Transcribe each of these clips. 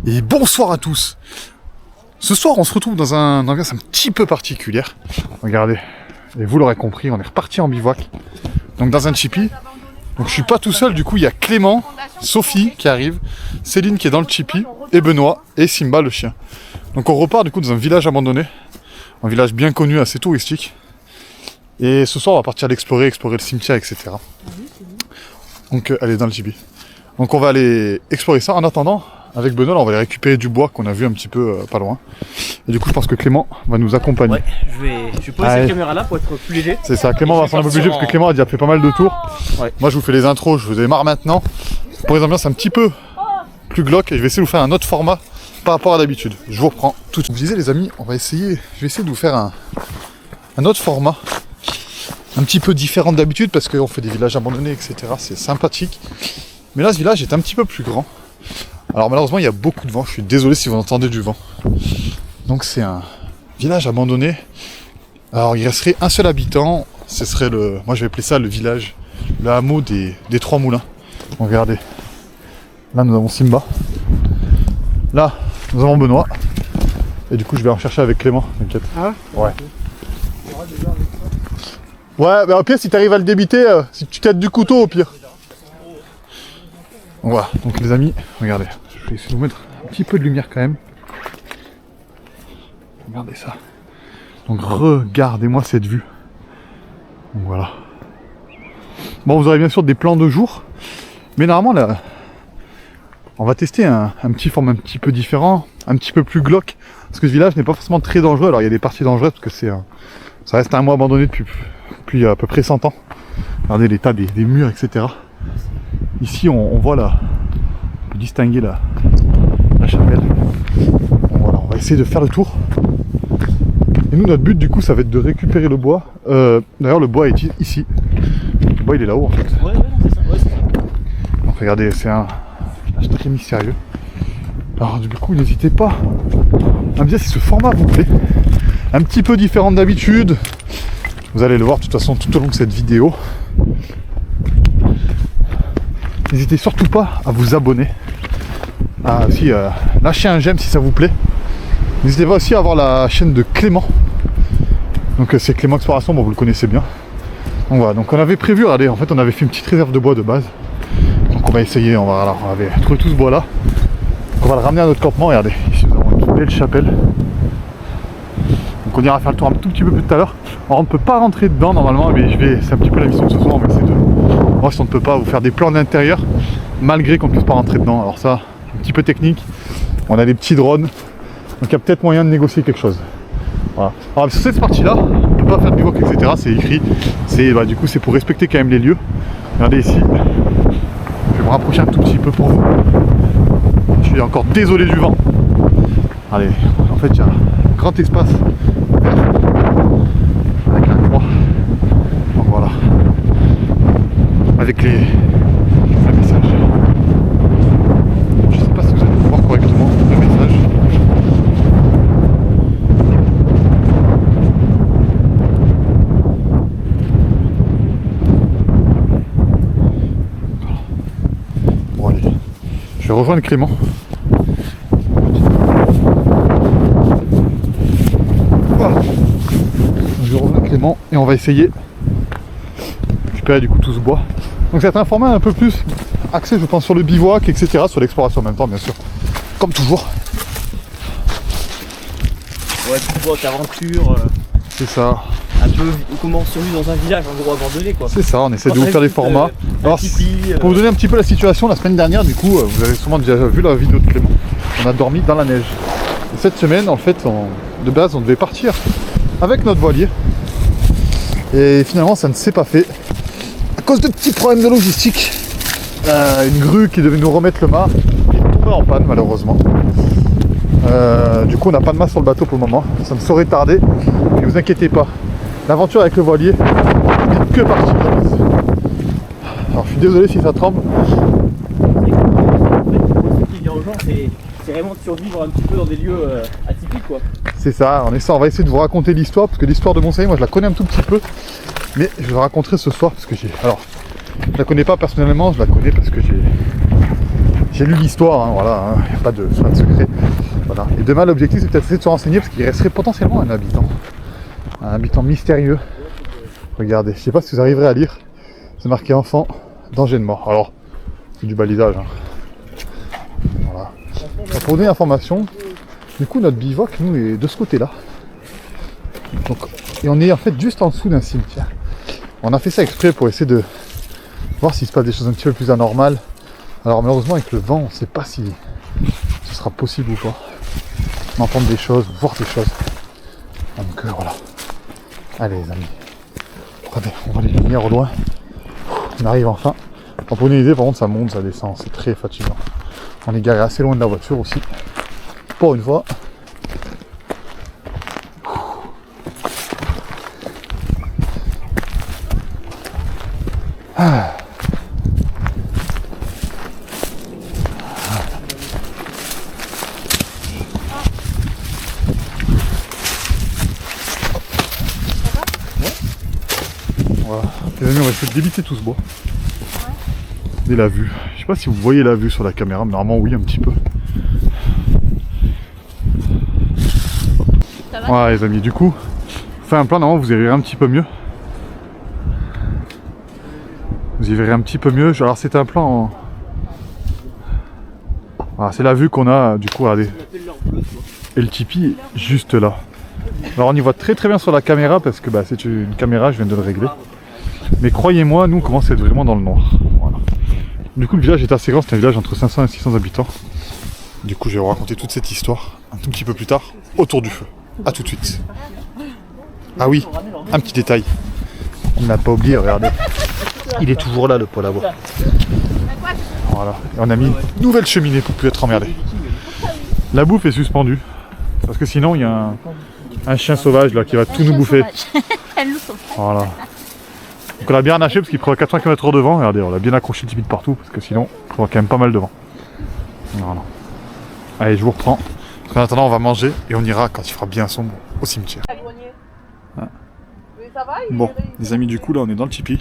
Et bonsoir à tous. Ce soir on se retrouve dans une ambiance un petit peu particulière. Regardez, et vous l'aurez compris, on est reparti en bivouac. Donc dans un tipi. Donc je suis pas tout seul, du coup il y a Clément, Sophie qui arrive, Céline qui est dans le tipi, et Benoît, et Simba le chien. Donc on repart du coup dans un village abandonné. Un village bien connu, assez touristique. Et ce soir on va partir l'explorer, explorer le cimetière, etc. Donc allez dans le tipi. Donc on va aller explorer ça. En attendant, avec Benoît, là, on va aller récupérer du bois qu'on a vu un petit peu pas loin. Et du coup, je pense que Clément va nous accompagner. Ouais, je vais poser cette caméra là pour être plus léger. C'est ça, Clément va s'en un peu plus léger parce que Clément a déjà fait pas mal de tours. Ouais. Moi, je vous fais les intros, je vous démarre maintenant. Pour les ambiances un petit peu plus glauques, et je vais essayer de vous faire un autre format par rapport à d'habitude. Je vous reprends tout de suite. Vous disiez, les amis, je vais essayer de vous faire un autre format. Un petit peu différent d'habitude parce qu'on fait des villages abandonnés, etc. C'est sympathique. Mais là, ce village est un petit peu plus grand. Alors malheureusement il y a beaucoup de vent, je suis désolé si vous entendez du vent. Donc c'est un village abandonné. Alors il resterait un seul habitant, ce serait moi je vais appeler ça le village, le hameau des Trois Moulins. Donc regardez, là nous avons Simba, là nous avons Benoît, et du coup je vais en chercher avec Clément, t'inquiète. Ah ouais. Ouais, bah au pire si tu arrives à le débiter, si tu têtes du couteau au pire. Voilà, donc les amis, regardez, je vais essayer de vous mettre un petit peu de lumière quand même. Regardez ça. Donc regardez-moi cette vue. Donc voilà. Bon, vous aurez bien sûr des plans de jour, mais normalement là, on va tester un petit format un petit peu différent, un petit peu plus glauque, parce que ce village n'est pas forcément très dangereux. Alors il y a des parties dangereuses parce que ça reste un mois abandonné depuis à peu près 100 ans. Regardez l'état des murs, etc. Ici on voit là, on peut distinguer la chapelle. Bon, voilà, on va essayer de faire le tour. Et nous notre but du coup ça va être de récupérer le bois. D'ailleurs le bois est ici. Le bois il est là-haut en fait. Ouais, c'est ça, c'est ça. Donc regardez, c'est un village très mystérieux. Alors du coup n'hésitez pas à me dire si ce format vous plaît. Un petit peu différent d'habitude. Vous allez le voir de toute façon tout au long de cette vidéo. N'hésitez surtout pas à vous abonner, à aussi lâcher un j'aime si ça vous plaît. N'hésitez pas aussi à voir la chaîne de Clément. Donc c'est Clément Exploration, bon vous le connaissez bien. Donc voilà, donc on avait prévu, regardez, en fait on avait fait une petite réserve de bois de base. Donc on va essayer, on avait trouvé tout ce bois là. Donc on va le ramener à notre campement, regardez, ici nous avons une belle chapelle. Donc on ira faire le tour un tout petit peu plus tout à l'heure. Alors on ne peut pas rentrer dedans normalement, mais c'est un petit peu la mission de ce soir, on va essayer de... Moi si on ne peut pas vous faire des plans d'intérieur, malgré qu'on ne puisse pas rentrer dedans. Alors ça, un petit peu technique. On a des petits drones, donc il y a peut-être moyen de négocier quelque chose. Voilà. Alors sur cette partie là, on ne peut pas faire de bivouac, etc. C'est écrit. Du coup c'est pour respecter quand même les lieux. Regardez ici. Je vais me rapprocher un tout petit peu pour vous. Je suis encore désolé du vent. Allez, en fait il y a un grand espace vert avec la croix. Donc voilà. Avec le message. Je sais pas si vous allez voir correctement le message. Bon allez, je vais rejoindre Clément. Voilà. Je vais rejoindre Clément et on va essayer de récupérer du coup tout ce bois. Donc c'est un format un peu plus axé je pense sur le bivouac, etc. Sur l'exploration en même temps bien sûr. Comme toujours. Ouais, bivouac, aventure. C'est ça. Un peu comment on survit dans un village en gros abandonné quoi. C'est ça, on essaie de vous faire des formats. Alors, pour vous donner un petit peu la situation, la semaine dernière du coup, vous avez sûrement déjà vu la vidéo de Clément. On a dormi dans la neige. Et cette semaine en fait, de base on devait partir avec notre voilier. Et finalement ça ne s'est pas fait. À cause de petits problèmes de logistique, une grue qui devait nous remettre le mât est tombée en panne malheureusement. Du coup on n'a pas de mât sur le bateau pour le moment, ça ne saurait tarder, mais vous inquiétez pas, l'aventure avec le voilier n'est que partie prise. Alors je suis désolé si ça tremble. Ce qui vient aux gens c'est vraiment de survivre un petit peu dans des lieux atypiques quoi. C'est ça, on va essayer de vous raconter l'histoire, parce que l'histoire de Montsailly, moi je la connais un tout petit peu, mais je vais la raconter ce soir parce que je la connais pas personnellement, je la connais parce que J'ai lu l'histoire, hein, voilà, il n'y a pas de secret. Voilà. Et demain, l'objectif, c'est peut-être de se renseigner parce qu'il resterait potentiellement un habitant mystérieux. Regardez, je sais pas si vous arriverez à lire. C'est marqué enfant, danger de mort. Alors, c'est du balisage. Hein. Voilà. Alors, pour donner l'information, du coup, notre bivouac, nous, est de ce côté-là. Donc, et on est en fait juste en dessous d'un cimetière. On a fait ça exprès pour essayer de voir s'il se passe des choses un petit peu plus anormales. Alors malheureusement avec le vent, on ne sait pas si ce sera possible ou pas. D'entendre des choses, voir des choses. Donc voilà. Allez les amis. Regardez, on voit les lumières au loin. On arrive enfin. Pour une idée, par contre ça monte, ça descend, c'est très fatigant. On est garé assez loin de la voiture aussi. Pour une fois. Ah. Voilà. Les amis, on va essayer de débiter tout ce bois. Et la vue. Je sais pas si vous voyez la vue sur la caméra, mais normalement oui un petit peu. Ça va ? Ouais les amis, du coup, fait un plan, normalement vous y verrez un petit peu mieux. Vous y verrez un petit peu mieux. Alors c'est un plan en... Voilà, c'est la vue qu'on a, du coup, regardez. Et le tipi est juste là. Alors on y voit très très bien sur la caméra parce que bah, c'est une caméra, je viens de le régler. Mais croyez-moi, nous on commence à être vraiment dans le noir. Voilà. Du coup le village est assez grand, c'est un village entre 500 et 600 habitants. Du coup je vais vous raconter toute cette histoire un tout petit peu plus tard, autour du feu. A tout de suite. Ah oui, un petit détail. On n'a pas oublié, regardez. Il est toujours là le poêle à bois. Voilà. Et on a mis une nouvelle cheminée pour plus être emmerdé. La bouffe est suspendue. Parce que sinon il y a un chien sauvage là qui va tout nous bouffer. Voilà. Donc on a bien haché parce qu'il prend 80 km/h de vent. Regardez, on a bien accroché le tipi de partout parce que sinon il prend quand même pas mal de vent. Voilà. Allez, je vous reprends. En attendant, on va manger et on ira quand il fera bien sombre au cimetière. Ah. Bon, les amis, du coup là on est dans le tipi.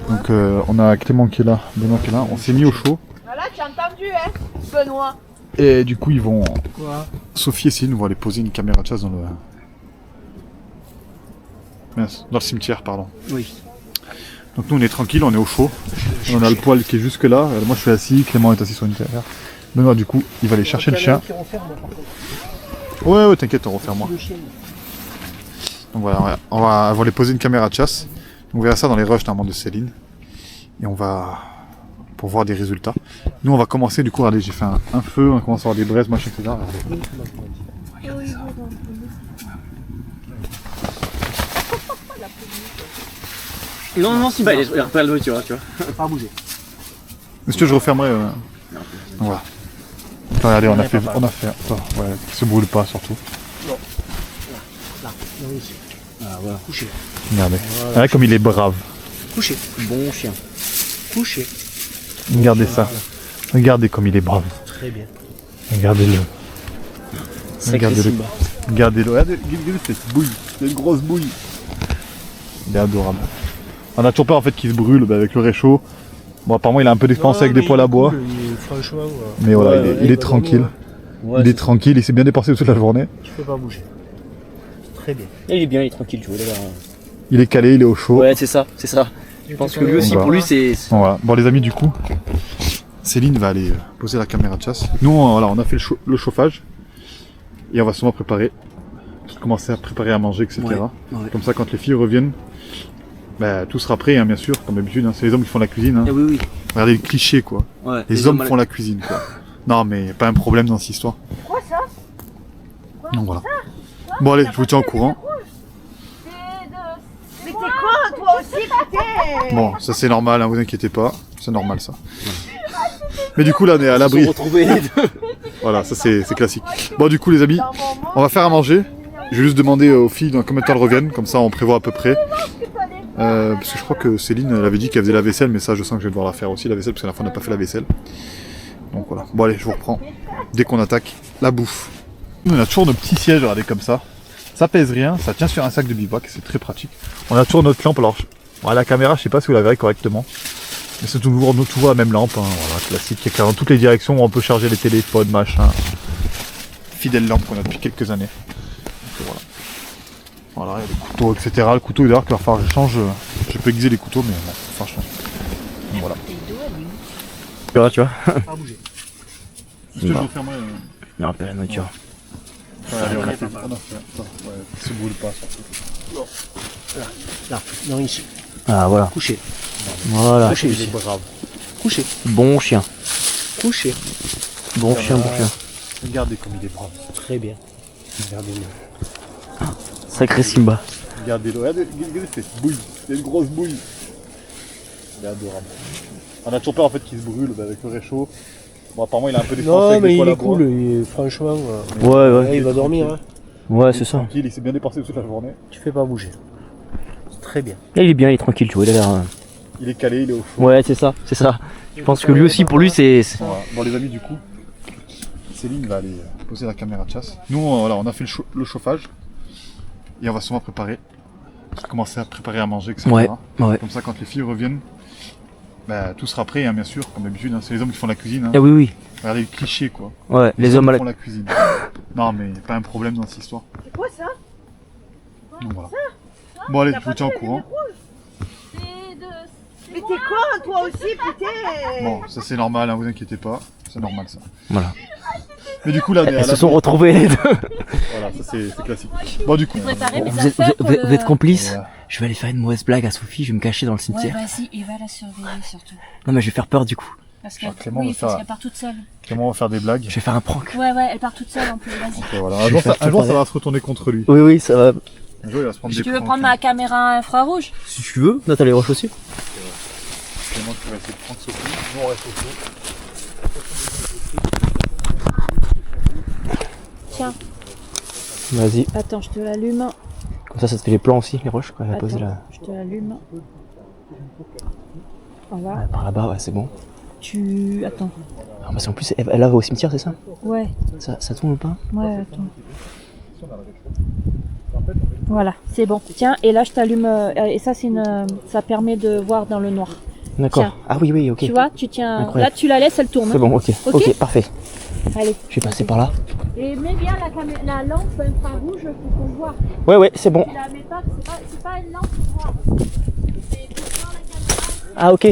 Donc on a Clément qui est là, Benoît qui est là. On s'est mis au chaud. Voilà, tu as entendu, hein, Benoît. Et du coup ils vont... Sophie et Céline vont aller poser une caméra de chasse dans le... Mince, dans le cimetière, pardon. Oui. Donc nous on est tranquille, on est au chaud. On a le poêle qui est jusque là. Moi je suis assis, Clément est assis sur une terre. Benoît du coup il va aller chercher le chien. Ouais t'inquiète, on referme moi. Donc voilà, on va aller poser une caméra de chasse. On verra ça dans les rushs normalement de Céline. Et on va... pour voir des résultats. Nous on va commencer du coup, regardez j'ai fait un feu, on commence à avoir des braises, machin, etc. Regardez ça. Non, c'est pas, il est repère la voiture, tu vois. Pas bouger. Monsieur, je refermerai. Donc voilà. Attends, regardez, on a fait. Attends, ouais, qui se brûle pas surtout. Non. Là, ici. Ah voilà, couché. Regardez. Regardez comme il est brave. Couché. Bon chien. Couché. Regardez ça. Regardez comme il est brave. Très bien. Regardez-le. Regardez-le. Regardez-le. Regardez cette bouille. Cette grosse bouille. Il est adorable. On a toujours peur en fait qu'il se brûle avec le réchaud. Bon apparemment il a un peu d'expérience avec des poêles à bois. Mais voilà, il est tranquille. Ouais, il est tranquille, il s'est bien dépensé toute la journée. Tu peux pas bouger. Très bien. Et il est bien, il est tranquille, tu vois. Il est calé, il est au chaud. Ouais, c'est ça, c'est ça. Je pense que lui aussi, pour lui, c'est... Voilà. Bon les amis, du coup, Céline va aller poser la caméra de chasse. Nous, voilà, on a fait le chauffage. Et on va sûrement commencer à préparer à manger, etc. Ouais. Comme ça, quand les filles reviennent, bah, tout sera prêt, hein, bien sûr, comme d'habitude. Hein. C'est les hommes qui font la cuisine. Hein. Oui. Regardez le cliché, quoi. Ouais, les hommes font la cuisine, quoi. Non, mais y a pas un problème dans cette histoire. Quoi ça? Donc voilà. Bon allez, je vous tiens au courant. Mais t'es con, toi aussi, putain. Bon, ça c'est normal, hein, vous inquiétez pas. C'est normal ça. Mais du coup là on est à l'abri. Voilà, ça c'est classique. Bon du coup les amis, on va faire à manger. Je vais juste demander aux filles dans combien de temps elles reviennent, comme ça on prévoit à peu près. Parce que je crois que Céline elle avait dit qu'elle faisait la vaisselle, mais ça je sens que je vais devoir la faire aussi la vaisselle, parce que la fois on n'a pas fait la vaisselle. Donc voilà. Bon allez, je vous reprends. Dès qu'on attaque la bouffe. On a toujours nos petits sièges, regardez comme ça. Ça pèse rien, ça tient sur un sac de bivouac, c'est très pratique. On a toujours notre lampe, alors à la caméra je sais pas si vous la verrez correctement. Et c'est toujours la même lampe, hein, voilà, classique, qui éclaire dans toutes les directions où on peut charger les téléphones, machin. Fidèle lampe qu'on a depuis quelques années. Donc, voilà. Voilà, il y a des couteaux, etc. Le couteau d'ailleurs qu'il va falloir que je change. Je peux aiguiser les couteaux, mais bon, franchement. Voilà. Tu vois. Pas bouger. Est-ce que je referme Il rappelle la nourriture. allez, on a fait. Il se brûle pas surtout. Là, non, ici. Ah voilà. Couché. Voilà. Couché ici. Couché. Bon chien. Couché. Bon chien, bon chien. Regardez comme il est brave. Très bien. Regardez-le. Sacré Simba. Regardez-le. Regardez cette bouille. C'est une grosse bouille. Il est adorable. On a toujours peur en fait qu'il se brûle avec le réchaud. Bon, apparemment il a un peu des Non, avec mais des il poils à est bois. cool. Franchement, Ouais. il va dormir. Hein. Ouais, c'est ça. Tranquille, il s'est bien dépassé toute la journée. Tu fais pas bouger. C'est très bien. Là, il est bien, il est tranquille, tu vois, il a l'air. Il est calé, il est au chaud. Ouais, c'est ça, c'est ça. Je pense que lui aussi, pour lui, c'est. Voilà. Bon les amis, du coup, Céline va aller poser la caméra de chasse. Nous, voilà, on a fait le chauffage et on va sûrement commencer à préparer à manger, etc. Ouais. Comme ça, quand les filles reviennent, bah, tout sera prêt, hein, bien sûr, comme d'habitude. Hein. C'est les hommes qui font la cuisine. Hein. Ah oui. Regardez le cliché, quoi. Ouais, les hommes à la. font la cuisine. Non, mais pas un problème dans cette histoire. C'est quoi ça? Donc voilà. Bon, allez, je vous tiens au courant. Mais t'es con, toi aussi, putain. Bon, ça c'est normal, hein, vous inquiétez pas. C'est normal ça. Voilà. Mais du coup, là, Elles se sont retrouvées les deux. Voilà, ça c'est classique. Bon, du coup. Vous êtes complices. Voilà. Je vais aller faire une mauvaise blague à Sophie, je vais me cacher dans le Ouais, cimetière. vas-y, il va la surveiller surtout. Non, mais je vais faire peur du coup. Parce Ah, Clément oui, veut faire- parce qu'elle part toute seule. Comment on va faire des blagues? Je vais faire un prank. Ouais, elle part toute seule en plus, vas-y. Ok, voilà. Je vais faire Un jour, tout ça va se retourner contre lui. Oui, ça va. Un jour, il va se prendre des Tu veux pranks, prendre hein. ma caméra infrarouge? Si tu veux, là t'as les roches aussi. Clément qui va essayer de prendre Sophie. Nous, on reste au chaud. Tiens, Vas-y. attends, je te l'allume. Comme ça te fait les plans aussi, les roches, quand elle a posé Attends, là. je te l'allume. Voilà. Ouais, par là-bas, ouais, c'est bon. Attends. Ah, parce qu'en plus, elle va au cimetière, c'est ça? Ouais, Ça tourne ou pas? ouais, attends. Voilà, c'est bon. Tiens, et là je t'allume. Et ça, ça permet de voir dans le noir. D'accord. Tiens. Ah oui, ok. Tu vois, tu tiens. Incroyable. Là, tu la laisses, elle tourne. C'est bon, ok. Ok. Ok, parfait. Allez. Je vais passer par là. Et mets bien la lampe infrarouge pour qu'on voit. Ouais, c'est bon. Tu la mets pas, c'est pas une lampe noire. C'est pour voir la caméra. Ah, ok.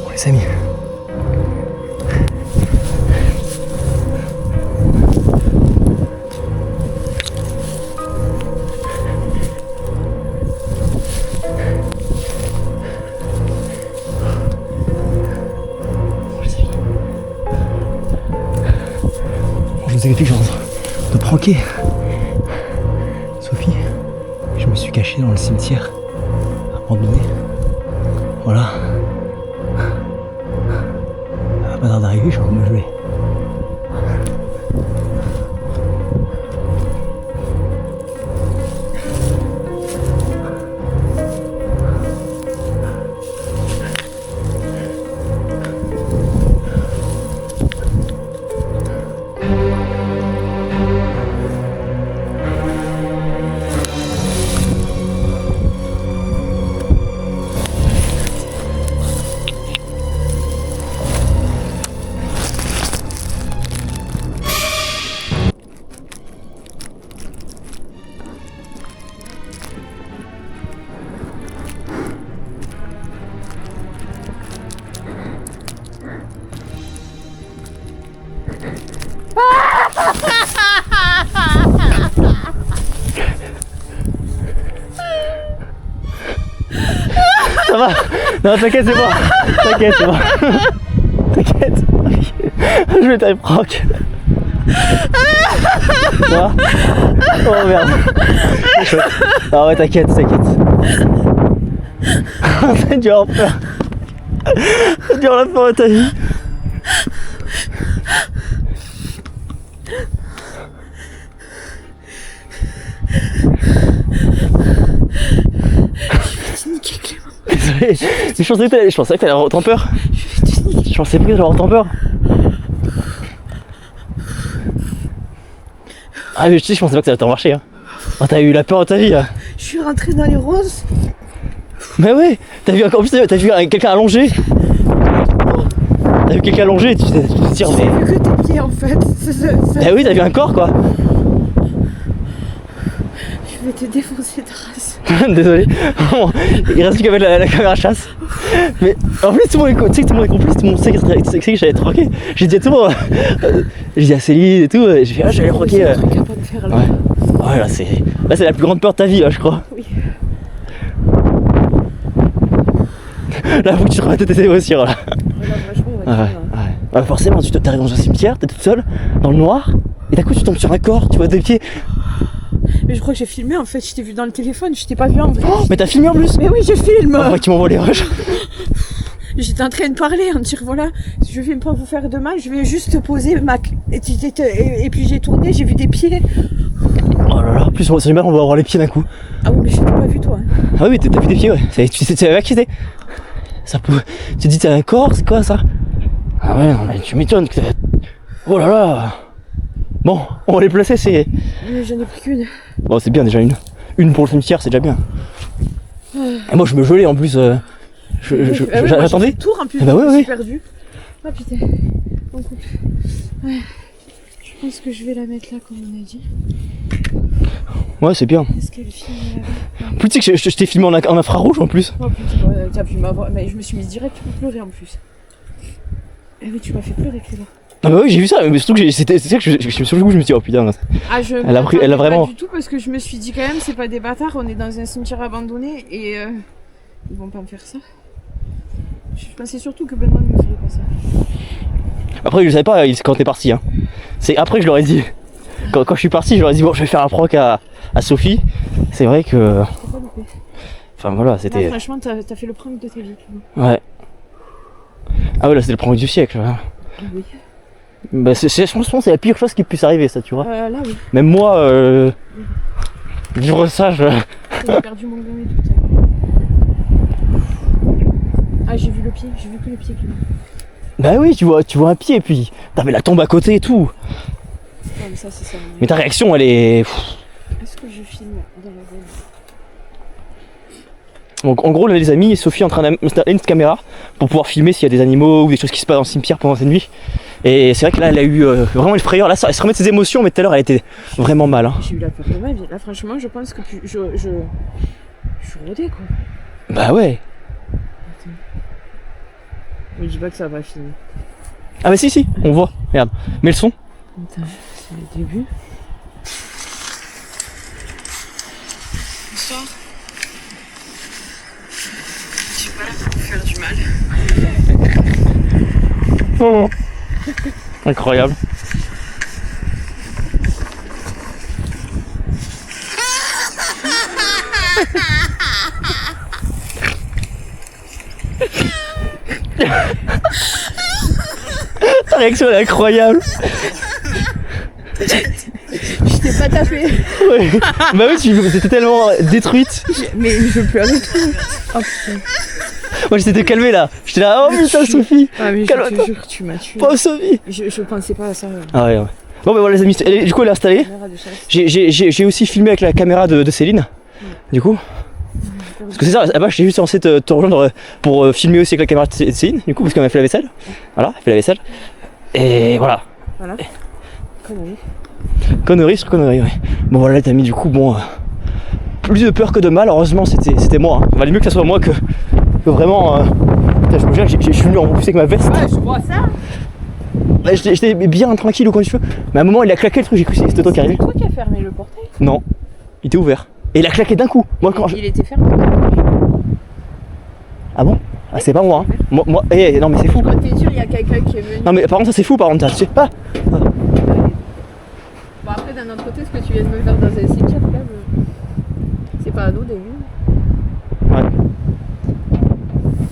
Bon, les amis. Je vous ai dit que j'ai de pranker Sophie. Je me suis caché dans le cimetière abandonné. Voilà. Elle va pas tarder d'arriver, je vais me geler. Non, t'inquiète, c'est bon. T'inquiète, c'est bon. T'inquiète. Je vais t'aller prank. Ça va? Oh merde. C'est chouette. Ah ouais, t'inquiète. T'as dû avoir peur. T'as dû avoir la peur de ta vie. Désolé, mais je pensais que t'allais avoir autant peur. Je pensais pas que t'allais avoir autant peur. Ah mais je pensais pas que ça allait t'en marcher hein. Oh, t'as eu la peur de ta vie là. Je suis rentrée dans les roses. Mais ouais, t'as vu encore plus, t'as vu quelqu'un allongé. T'as vu quelqu'un allongé, tu te dire mais. J'ai vu que tes pieds en fait. Ah oui, t'as vu un corps quoi. Je vais te défoncer de race. Désolé. Il reste plus qu'à mettre la caméra chasse. Mais en plus tout le monde est, tu sais que tout le monde est complice, tout le monde sait que j'allais être troqué. J'ai dit à tout le monde, j'ai dit à Céline et tout, j'ai fait ah j'allais troquer. C'est un truc à pas me faire là. Ouais. Ouais là c'est la plus grande peur de ta vie là je crois. Oui. Là faut que tu te remettes tes émotions là. Voilà, franchement, on va Ouais, dire, ouais. Ouais, forcément tu t'arrives dans un cimetière, t'es toute seule, dans le noir, et d'un coup tu tombes sur un corps, tu vois des pieds. Mais je crois que j'ai filmé en fait, je t'ai vu dans le téléphone, je t'ai pas vu en vrai. Oh, mais t'as filmé en plus. Mais oui, je filme. Oh, qui m'envoie les rushs. J'étais en train de parler, en dire voilà, je vais pas vous faire de mal, je vais juste poser ma... Et puis j'ai tourné, j'ai vu des pieds. Oh là là, en plus c'est mal, on va avoir les pieds d'un coup. Ah oui, mais je t'ai pas vu toi. Hein. Ah oui, t'as vu des pieds, ouais. Tu savais pas qui c'était. Ça peut... Tu te dis t'as un corps, c'est quoi ça? Ah ouais, non mais tu m'étonnes que t'as... Oh là là. Bon, on va les placer, c'est... Mais j'en ai plus qu'une. Bon, c'est bien déjà une. Une pour le cimetière, c'est déjà bien. Et moi je me gelais en plus. J'attendais. Tour en plus, bah je oui. suis perdue. Ah putain. Donc, ouais. Je pense que je vais la mettre là comme on a dit. Ouais, c'est bien. Est-ce qu'elle filme En plus, tu sais que je t'ai filmé en infrarouge en plus. Oh putain, ouais, t'as pu m'avoir. Mais je me suis mise direct pour pleurer en plus. Eh oui, tu m'as fait pleurer, Clément. Ah bah oui, j'ai vu ça, mais surtout que c'est ça que je me suis sur le coup, je me suis dit oh putain. Ah, Elle a vraiment. Pas du tout parce que je me suis dit quand même, c'est pas des bâtards, on est dans un cimetière abandonné et ils vont pas me faire ça. Je pensais surtout que Benoît ne me ferait pas ça. Après, je savais pas quand t'es parti. Hein. C'est après que je leur ai dit. Quand je suis parti, je leur ai dit bon, je vais faire un proc à Sophie. C'est vrai que. T'as pas loupé. Enfin voilà, c'était. Là, franchement, t'as fait le prank de ta vie. Clément. Ouais. Ah ouais, là c'était le prank du siècle. Hein. Oui. Bah franchement c'est la pire chose qui puisse arriver ça, tu vois. Là oui. Même moi, vivre ça, J'ai perdu mon gomme et tout. Ah, j'ai vu le pied, j'ai vu que le pied, Clément. Bah oui, tu vois un pied et puis t'avais la tombe à côté et tout. Ah, mais ça, c'est ça. Mais ta réaction elle est. Est-ce que je filme dans la zone? Donc en gros là les amis, Sophie est en train d'installer une caméra pour pouvoir filmer s'il y a des animaux ou des choses qui se passent dans le cimetière pendant cette nuit. Et c'est vrai que là elle a eu vraiment une frayeur, là elle se remet de ses émotions mais tout à l'heure elle était vraiment mal. Hein. J'ai eu la peur de ma vie. Là franchement je pense que je suis rodée quoi. Bah ouais. Mais je dis pas que ça va finir. Ah bah si, on voit, regarde, mets le son. Attends, c'est le début. Bonsoir. Je suis pas là pour vous faire du mal. Oh. Incroyable. Ta réaction elle est incroyable. Je t'ai pas tapé. Ouais. Bah oui, t'étais tellement détruite. Mais je pleurais tout. Oh putain. Moi j'étais calmé là. J'étais là, oh putain Sophie. Ah mais je calme-toi. te jure, tu m'as tué. Pas Sophie. Je pensais pas à ça. Ah ouais. Bon bah voilà les amis, du coup elle est installée. J'ai aussi filmé avec la caméra de Céline. Du coup. Parce que c'est ça, là-bas j'étais juste censé te rejoindre pour filmer aussi avec la caméra de Céline, du coup, parce qu'elle m'a fait la vaisselle. Voilà, elle fait la vaisselle. Et voilà. Voilà. Connerie. Connerie sur connerie, ouais. Bon voilà les amis, du coup, bon. Plus de peur que de mal, heureusement c'était moi. Hein. Il valait mieux que ça soit moi que vraiment. Putain, je me gêne, je suis venu en plus avec ma veste. Ouais, je vois ça. Bah, j'étais bien tranquille ou quand tu veux. Mais à un moment il a claqué le truc, j'ai cru que c'était toi qui arrivais. C'est toi qui as fermé le portail? Non, il était ouvert. Et il a claqué d'un coup. Moi quand Il était fermé. Ah bon? Ah, c'est pas moi. Hein. Moi, non mais c'est fou. Quand t'es sûr, il y a quelqu'un qui est venu. Non mais par contre ça c'est fou par contre, tu sais pas. Bon, après, d'un autre côté, ce que tu viens de me faire dans un cimetière, quand même, c'est pas anodin. Ouais.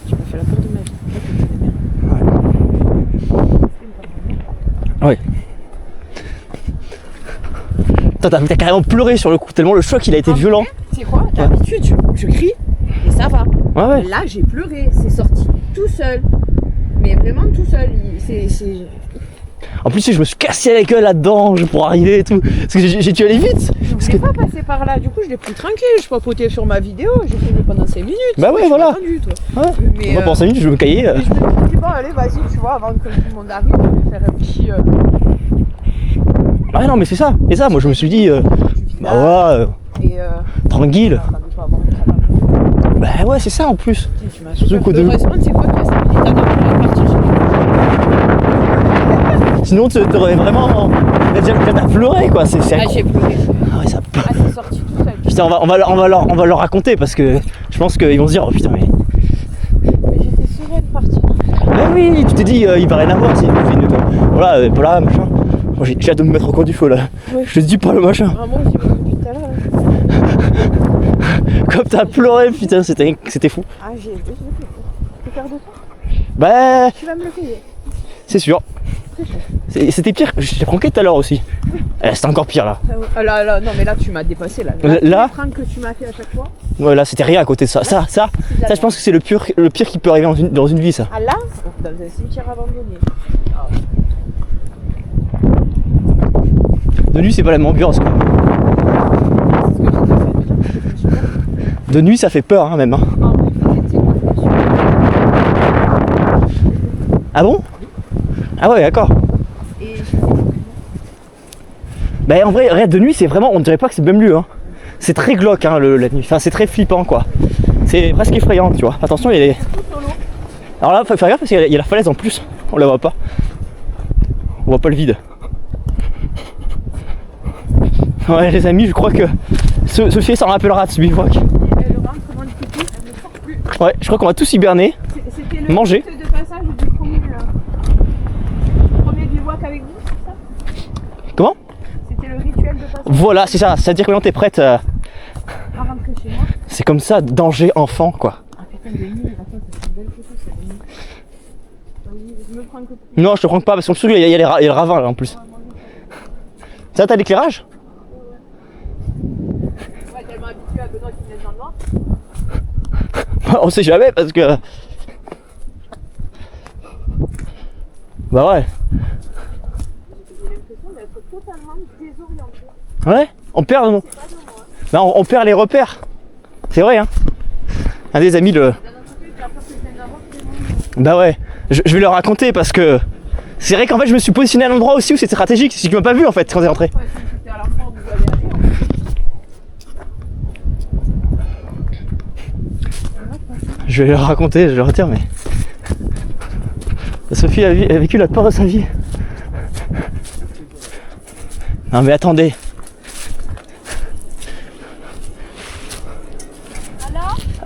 Tu m'as fait la peur de ma vie. Ouais. T'as carrément pleuré sur le coup, tellement le choc il a été violent. C'est quoi? D'habitude, je crie et ça va. Ouais, ouais. Là, j'ai pleuré, c'est sorti tout seul. Mais vraiment tout seul. En plus, je me suis cassé la gueule là-dedans pour arriver et tout. Parce que j'ai dû aller vite. Je voulais pas passer par là, du coup, je l'ai pris tranquille. Je papotais sur ma vidéo, j'ai filmé pendant 5 minutes. Bah ouais, voilà. Attendu, toi. Ouais. Mais, Moi, pendant 5 minutes, je vais me cailler. mais je me suis dit, bon, allez, vas-y, tu vois, avant que tout le monde arrive, je vais faire un petit. Ouais, non, mais c'est ça. Et ça, moi, je me suis dit, bah ouais, Et tranquille. j'attendais pas avant que ça va. Bah ouais, c'est ça en plus. Tu m'as Surtout qu'au début- heureusement, c'est quoi qui a sorti ta dame pour partir chez moi. Sinon, t'aurais vraiment. T'as pleuré quoi. C'est Ah, j'ai pleuré. Ah ouais, ça. Ah, c'est sorti tout seul. Putain, on va leur raconter parce que je pense qu'ils vont se dire, oh putain, mais. Mais j'étais sereine partie. Bah oui, tu t'es dit, il va rien avoir, c'est une de toi. Voilà, voilà, machin. Moi, j'ai hâte de me mettre au coin du feu là. Ouais. Je te dis pas le machin. Vraiment, je dis depuis tout à l'heure. Comme t'as pleuré, putain, c'était fou. Ah, j'ai fait peur. Tu peux faire de toi? Bah, Tu vas me le payer. c'est sûr. C'était pire, je t'ai pranké tout à l'heure aussi. C'était encore pire là. Ah, là, non, mais là, tu m'as dépassé là. Là- les pranks que tu m'as fait à chaque fois. Ouais, là c'était rien à côté de ça. Ça, je pense que c'est le pire qui peut arriver dans une vie, ça. Ah, là, dans un cimetière abandonné. De nuit, c'est pas la même ambiance quoi. C'est ce que j'ai fait déjà, parce que je me suis peur. De nuit, ça fait peur hein, même. Hein. En vrai, peut-être, c'est quoi, je me suis peur. Ah bon? Ah ouais, d'accord. Et Bah en vrai, regarde, de nuit, c'est vraiment, on dirait pas que c'est le même lieu. Hein. C'est très glauque hein, la nuit. Enfin, c'est très flippant quoi. C'est presque effrayant, tu vois. Attention, il y a les... Alors là, faut faire gaffe parce qu'il y a la falaise en plus. On la voit pas. On voit pas le vide. Ouais, les amis, je crois que ce fait s'en rappellera de ce bivouac. elle rentre comment le pipi, elle ne sort plus. Ouais, je crois qu'on va tous hiberner. C'était le Manger. rite de passage du premier bivouac avec vous, c'est ça? Comment? C'était le rituel de passage Voilà, c'est ça. C'est-à-dire que maintenant t'es prête. à rentrer chez moi. C'est comme ça, danger enfant quoi. Ah putain, de nuit, attends, c'est une belle photo, ça. Vas-y, je me prends que pour Non, je te prends pas parce que il y a le ravin là en plus. Ça, t'as l'éclairage? ouais, tellement habitué à Benoît qui me laisse dans le noir. On sait jamais parce que. Bah ouais. J'ai l'impression d'être totalement désorientée. Ouais, on perd non. Bah, on perd les repères. C'est vrai hein. Un des amis le. D'un autre côté, tu as peur que je vienne d'avoir des Bah ouais. Je vais leur raconter parce que. C'est vrai qu'en fait je me suis positionné à un endroit aussi où c'était stratégique, c'est qu'ils m'ont pas vu en fait quand on est rentré. Ouais, si c'était à l'endroit où vous allez aller, en fait. Je vais leur raconter, je vais leur dire mais. Sophie a vécu la peur de sa vie. Non mais attendez.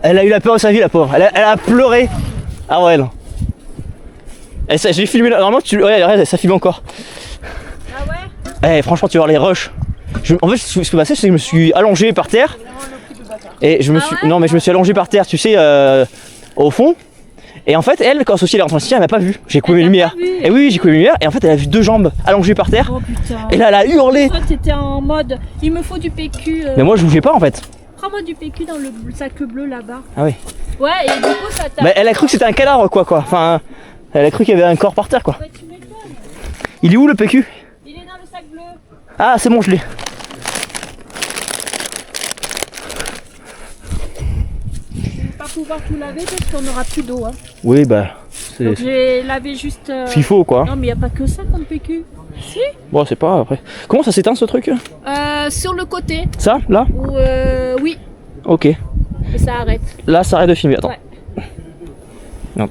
Elle a eu la peur de sa vie la pauvre. Elle a pleuré. Ah ouais non. Et ça, j'ai filmé là. Normalement tu. Ouais, regarde, ça filme encore. Ah ouais? Eh franchement tu vas voir les rushs. En fait ce qui s'est passé c'est que je me suis allongé par terre. Et je me suis. ouais? Non mais je me suis allongé par terre, tu sais, au fond. Et en fait elle, quand Sophie elle est rentrée dans le cimetière, elle m'a pas vu. J'ai coupé mes lumières. Et oui, j'ai coupé mes lumières. Et en fait elle a vu 2 jambes allongées par terre. Oh putain. Et là elle a hurlé. Toi t'étais en mode, il me faut du PQ. Mais moi je bougeais pas en fait. Prends-moi du PQ dans le sac bleu là-bas. Ah oui. Ouais, et du coup ça t'a. Mais elle a cru que c'était un cadavre quoi. Enfin, elle a cru qu'il y avait un corps par terre quoi. Ouais, tu m'étonnes. Il est où le PQ? Il est dans le sac bleu. Ah c'est bon, je l'ai. Je vais pas pouvoir tout laver parce qu'on aura plus d'eau. Hein. Oui bah. Donc C'est j'ai lavé juste. FIFO quoi. Non, mais y a pas que ça comme PQ. Si. Bon c'est pas après. Comment ça s'éteint ce truc? Sur le côté. Ça là? Ou oui. Ok. Et ça arrête. Là ça arrête de filmer. Attends. Ouais. Non.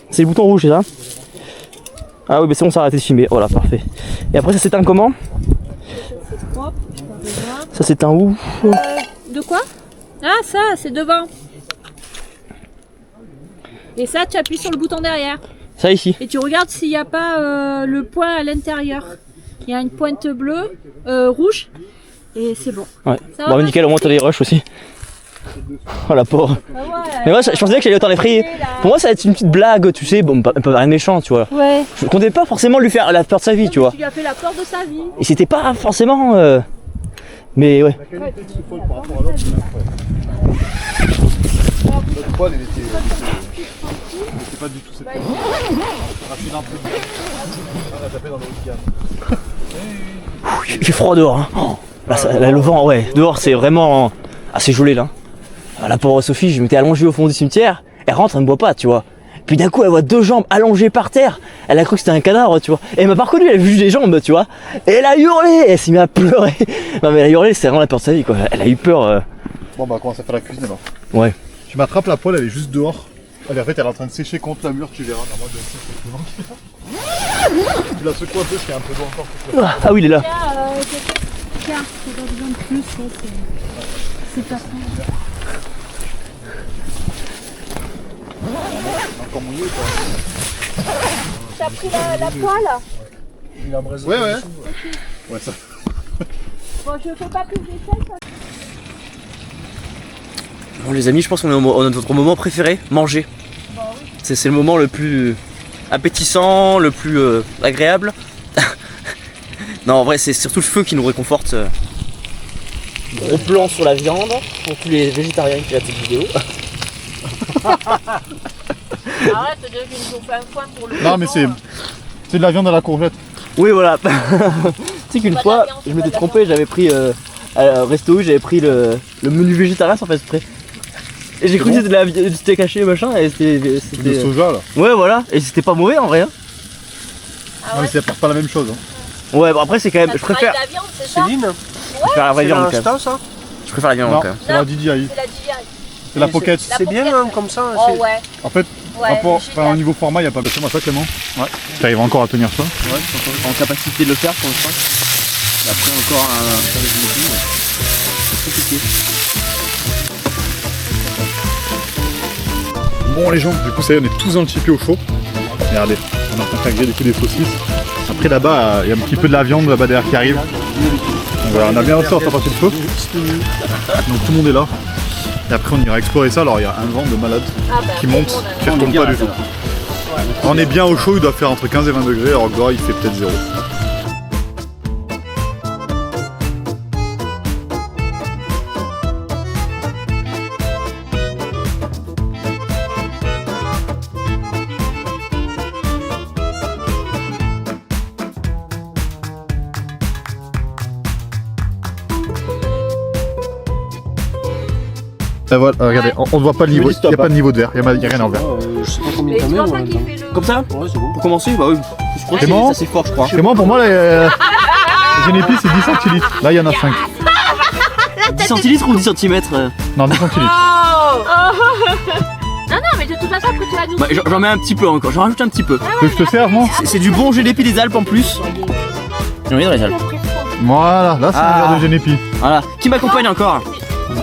C'est le bouton rouge, c'est ça? Ah oui, mais c'est bon, ça a arrêté de filmer. Voilà, parfait. Et après, ça s'éteint comment? Hop, je peux revoir. Ça s'éteint où? De quoi? Ah, ça, c'est devant. Et ça, tu appuies sur le bouton derrière. Ça ici. Et tu regardes s'il n'y a pas le point à l'intérieur. Il y a une pointe bleue, rouge. Et c'est bon. Ouais. Ça Bon, va, nickel, au moins t'as des rushs aussi. Oh la pauvre. Ah ouais, Mais moi, je pensais que j'allais autant les frayer. Pour moi, ça va être une petite blague, tu sais, bon, pas rien de méchant, tu vois. ouais. Je comptais pas forcément lui faire la peur de sa vie, tu vois. Tu lui as fait la peur de sa vie. Et c'était pas forcément. Mais ouais. Le poil, il était pas du tout cette taille. Rachid un peu. On a tapé dans le haut de gamme. Il fait froid dehors. Hein. Oh, là, le vent, ouais. Dehors, c'est vraiment assez gelé là. La pauvre Sophie, je m'étais allongé au fond du cimetière. Elle rentre, elle me voit pas, tu vois. Puis d'un coup, elle voit 2 jambes allongées par terre. Elle a cru que c'était un cadavre, tu vois. Et elle m'a pas reconnu, elle a vu juste des jambes, tu vois. Et elle a hurlé. Elle s'est mise à pleurer. Non, mais elle a hurlé, c'est vraiment la peur de sa vie, quoi. Elle a eu peur. Bon, bah, on commence à faire la cuisine alors. Ouais. Tu m'attrapes la poêle, elle est juste dehors. En fait, elle est en train de sécher contre la mur, tu verras. Non, moi, tu la secoues un peu, parce qu'il y a un peu d'eau encore. Ah oui, il est là. Tiens, c'est pas besoin de plus, ça, c'est pas ça. Encore mouillé, quoi. T'as pris la poêle? Ouais, ouais. Ouais, ça. Bon, je fais pas plus d'échelle. Bon, les amis, je pense qu'on est on a notre moment préféré, manger. Bah oui. C'est le moment le plus appétissant, le plus agréable. Non, en vrai, c'est surtout le feu qui nous réconforte. Gros plan sur la viande pour tous les végétariens qui regardent cette vidéo. Arrête de dire qu'ils nous ont fait un point pour le Non, mais c'est de la viande à la courgette. Oui, voilà. Tu sais qu'une Pas de fois, la viande, je pas m'étais de la trompé, j'avais pris au resto, j'avais pris le menu végétarien sans faire exprès. Et j'ai cru que c'était du steak haché machin et De c'était. soja, là. Ouais, voilà. Et c'était pas mauvais en vrai. Hein. Non, mais ça apporte pas la même chose. Hein. Ouais, bon après c'est quand même. Je préfère. la viande, c'est ça? Céline, Je préfère la vraie c'est viande quand même. l'instant ça? Je préfère la viande Non, quand même. c'est la DJI. C'est la DJI. C'est la pocket. C'est bien pocket, hein, ouais. comme ça. Oh c'est- ouais. En fait, Ouais, rapport, c'est enfin, génial. au niveau format, il n'y a pas de moi ça, Clément. Ouais. Tu arrives encore à tenir ça. Ouais, en capacité de le faire pour l'instant. Après encore un service de midi, c'est compliqué. Bon les gens, du coup ça y est, on est tous dans le tipi au chaud. Regardez, on est en train de faire griller du coup des saucisses. Après là-bas, il y a un petit peu de la viande là-bas derrière qui arrive. Donc voilà, on a bien réussi à passer le feu. Donc tout le monde est là. Et après on ira explorer ça. Alors il y a un vent de malade qui monte, qui retombe pas du tout. On est bien au chaud, il doit faire entre 15 et 20 degrés, alors que dehors il fait peut-être 0. Voilà, regardez, on ne voit pas le niveau, il n'y a pas de niveau de verre, il n'y a rien en verre. Je sais pas combien Mais t'en tu mets. vois moi, pas qu'il là-dedans. fait le... Comme ça Ouais, c'est bon. Pour commencer, bah oui. Je crois que Clément c'est assez fort, je crois. Chez moi, pour moi, les Genepi c'est 10 centilitres. Là, il y en a 5. 10 centilitres ou 10 cm Non, 10 centilitres. Non, mais de toute façon, après tu vas nous... Bah, j'en mets un petit peu encore, j'en rajoute un petit peu. Que je te serve, moi? C'est du bon Genepi des Alpes en plus. J'en ai dans les Alpes. Voilà, là, c'est un verre de Genepi. Voilà. Qui m'accompagne encore?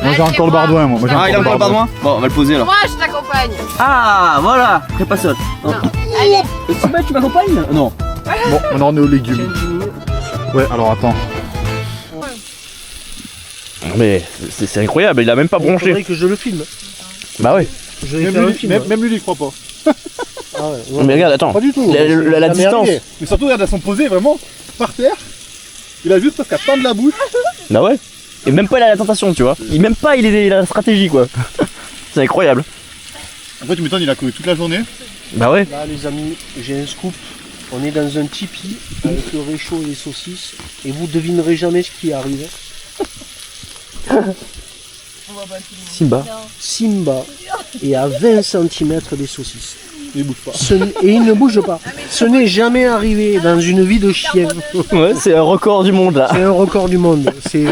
Moi, j'ai encore le bardouin, moi. Moi, j'ai Ah, il a encore le bardouin. bardouin? Bon, on va le poser alors. Moi, je t'accompagne. Ah, voilà. Prépa sol. Allez. Tu m'accompagnes? Non. Bon, maintenant on est aux légumes. Ouais, alors attends. Mais c'est incroyable, il a même pas Il bronché. faudrait que je le filme. Bah ouais. Je vais faire un film. Même lui, il y croit pas. Ah ouais, Mais regarde, attends. Pas du tout. La Ça m'est distance. arrivé. Mais surtout, regarde, elles sont posées vraiment par terre. Il a juste presque à tendre la bouche. Bah ouais. Et même pas il a la tentation, tu vois. Il même pas il a la stratégie quoi. C'est incroyable. Après, tu m'étonnes, il a couru toute la journée. Bah ouais. Là les amis, j'ai un scoop. On est dans un tipi avec le réchaud et les saucisses. Et vous devinerez jamais ce qui arrive. Simba. Simba est à 20 cm des saucisses. Il bouge pas. Et il ne bouge pas. Ce n'est jamais arrivé dans une vie de chien. Ouais, c'est un record du monde là. C'est un record du monde. C'est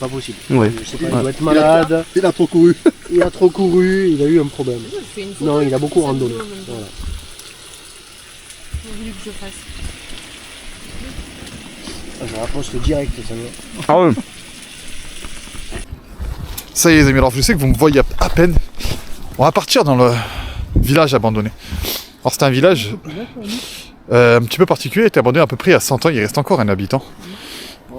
pas possible. Ouais. Je sais pas, il doit être malade. Il a trop couru. Il a trop couru, il a eu un problème. Non, il a beaucoup randonné. Voilà. J'ai voulu que je fasse. Je la poste direct, ça va. Ah ouais. Ça y est, les amis, alors je sais que vous me voyez à peine. On va partir dans le village abandonné. Alors c'est un village un petit peu particulier, il a été abandonné à peu près il y a 100 ans, il reste encore un habitant.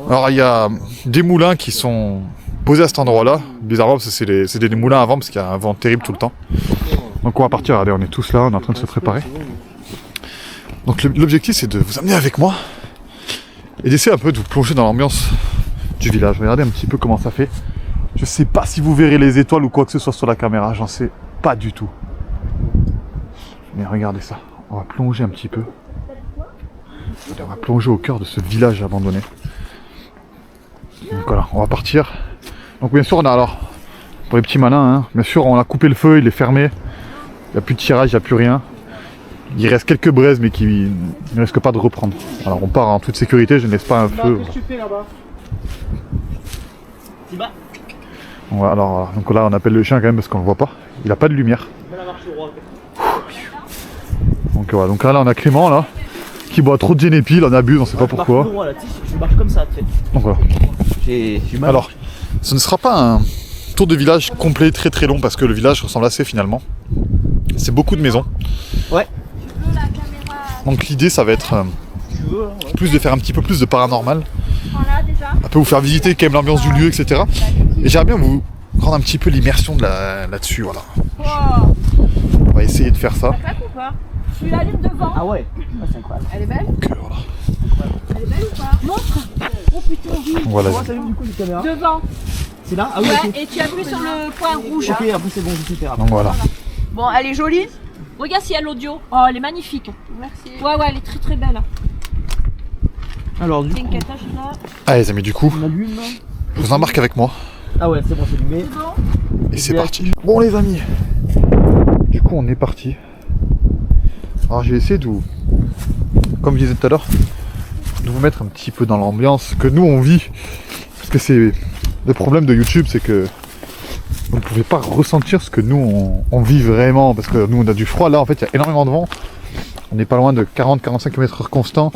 Alors il y a des moulins qui sont posés à cet endroit-là, bizarrement parce que c'est des moulins à vent parce qu'il y a un vent terrible tout le temps. Donc on va partir, regardez, on est tous là, on est en train de se préparer. Donc l'objectif c'est de vous amener avec moi et d'essayer un peu de vous plonger dans l'ambiance du village. Regardez un petit peu comment ça fait. Je sais pas si vous verrez les étoiles ou quoi que ce soit sur la caméra, j'en sais pas du tout. Mais regardez ça, on va plonger un petit peu. On va plonger au cœur de ce village abandonné. Donc voilà, on va partir. Donc bien sûr on a alors, pour les petits malins, hein, bien sûr on a coupé le feu, il est fermé. Il n'y a plus de tirage, il n'y a plus rien. Il reste quelques braises mais qui ne risquent pas de reprendre. Alors on part en toute sécurité, je ne laisse pas un feu. Qu'est-ce que tu fais là-bas? Voilà, alors voilà. Donc là on appelle le chien quand même parce qu'on ne le voit pas. Il n'a pas de lumière. Donc voilà, donc là on a Clément là, qui boit trop de Genepi, il en abuse, on sait pas pourquoi. Je marche comme ça, tu sais. Donc voilà. J'ai mal. Alors, ce ne sera pas un tour de village complet très très long parce que le village ressemble assez finalement. C'est beaucoup de maisons. Ouais. Donc l'idée ça va être plus de faire un petit peu plus de paranormal. Un peu vous faire visiter quand même l'ambiance du lieu, etc. Et j'aimerais bien vous rendre un petit peu l'immersion de là-dessus, voilà. On va essayer de faire ça. Je suis la ligne devant. Ah ouais, c'est incroyable. Elle est belle? Donc voilà. Elle est belle ou pas? Montre. Oh putain, oui. Voilà. Comment ça vient du coup les caméras? Devant. C'est là? Ah oui, Ouais, ok. et tu appuies sur le point rouge. Ok, après c'est bon, je sais faire. Donc voilà. Bon, elle est jolie? Regarde s'il y a l'audio. Oh, elle est magnifique. Merci. Ouais, ouais, elle est très très belle. Alors du coup, T'inquiète, je suis là. Allez les amis, du coup, on allume. je vous embarque avec moi. Ah ouais, c'est bon, c'est allumé. Et c'est parti. Bon les amis, du coup on est parti. Alors j'ai essayé de vous, comme je disais tout à l'heure, de vous mettre un petit peu dans l'ambiance que nous on vit. Parce que c'est le problème de YouTube, c'est que vous ne pouvez pas ressentir ce que nous on vit vraiment. Parce que nous on a du froid, là en fait il y a énormément de vent. On n'est pas loin de 40-45 km/h constant.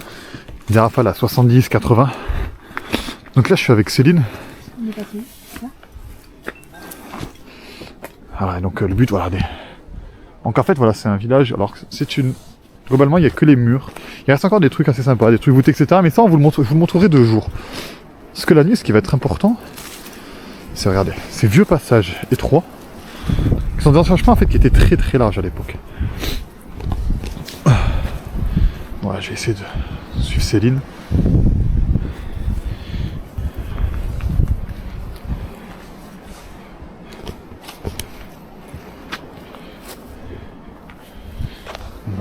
Des rafales à 70-80. Donc là je suis avec Céline. Voilà, donc le but, voilà. Donc en fait, voilà, c'est un village. Alors c'est une. Globalement, il n'y a que les murs. Il reste encore des trucs assez sympas, des trucs voûtés, etc. Mais ça, je vous le montrerai de jour. Parce que la nuit, ce qui va être important, c'est, regardez, ces vieux passages étroits, qui sont des anciens chemins en fait qui étaient très très larges à l'époque. Voilà, je vais essayer de suivre Céline.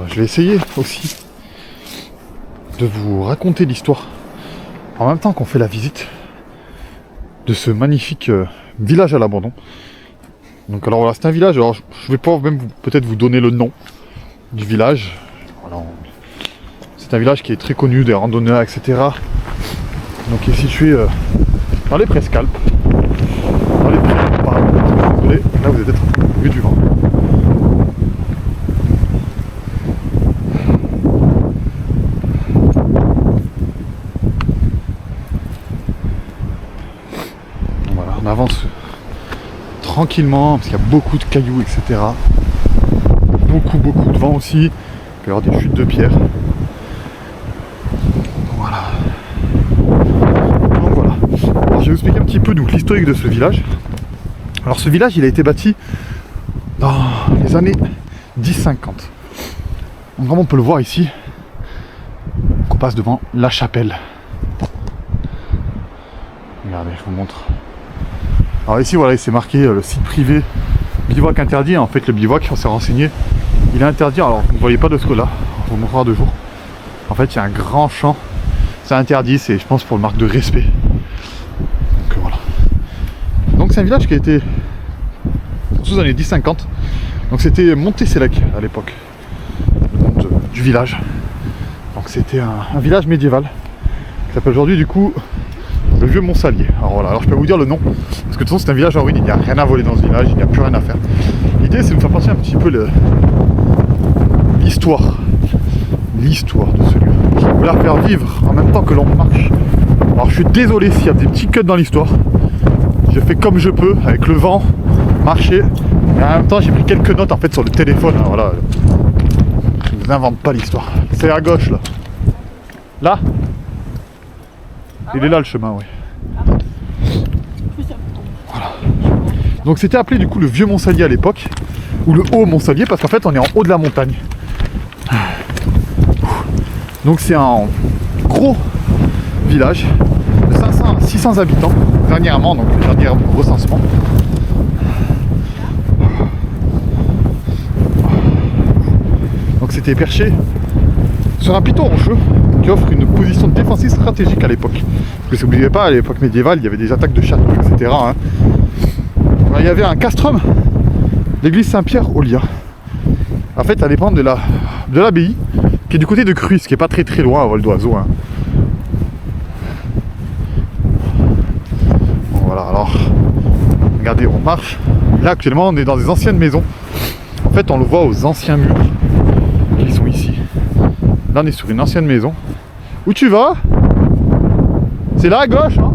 Je vais essayer aussi de vous raconter l'histoire en même temps qu'on fait la visite de ce magnifique village à l'abandon. Donc alors voilà, c'est un village, alors je vais pouvoir même peut-être vous donner le nom du village. Voilà, c'est un village qui est très connu des randonneurs, etc. Donc il est situé dans les Presqu'Alpes. Dans les Presqu'Alpes, pardon. Désolé, là vous êtes au milieu du vent. On avance tranquillement parce qu'il y a beaucoup de cailloux, etc. Beaucoup de vent aussi. Il peut y avoir des chutes de pierre. Voilà. Donc voilà. Alors, je vais vous expliquer un petit peu l'historique de ce village. Alors ce village il a été bâti dans les années 1050. Donc comme on peut le voir ici, on passe devant la chapelle. Regardez, je vous montre. Alors ici voilà, il s'est marqué le site privé bivouac interdit. En fait le bivouac, on s'est renseigné, il est interdit. Alors vous ne voyez pas de ce là, on vous montrera de jour. En fait il y a un grand champ, c'est interdit, c'est je pense pour le marque de respect. Donc voilà. Donc c'est un village qui a été sous les années 1050. Donc c'était Monté-Sélec à l'époque, le nom du village. Donc c'était un village médiéval qui s'appelle aujourd'hui du coup le vieux Montsalier. Alors voilà, alors je peux vous dire le nom, parce que de toute façon c'est un village en ruine, il n'y a rien à voler dans ce village, il n'y a plus rien à faire. L'idée c'est de vous faire passer un petit peu l'histoire de ce lieu. Je vais la faire vivre en même temps que l'on marche. Alors je suis désolé s'il y a des petits cuts dans l'histoire. Je fais comme je peux, avec le vent, marcher. Et en même temps, j'ai pris quelques notes en fait sur le téléphone. Hein, voilà. Je vous invente pas l'histoire. C'est à gauche là. Là. Il est là le chemin, oui. Voilà. Donc c'était appelé du coup le vieux Montsalier à l'époque, ou le haut Montsalier, parce qu'en fait on est en haut de la montagne. Donc c'est un gros village de 500 à 600 habitants, dernièrement, donc le dernier recensement. Donc c'était perché sur un piton rocheux qui offre une position défensive stratégique à l'époque. Parce que n'oubliez pas, à l'époque médiévale, il y avait des attaques de châteaux, etc. Hein. Alors, il y avait un castrum, l'église Saint-Pierre au Lien. En fait, ça dépend de l'abbaye, qui est du côté de Cruys, qui est pas très loin à vol d'oiseau. Hein. Bon, voilà, alors, regardez, on marche. Là, actuellement, on est dans des anciennes maisons. En fait, on le voit aux anciens murs qui sont ici. Là, on est sur une ancienne maison. Où tu vas? C'est là à gauche, hein?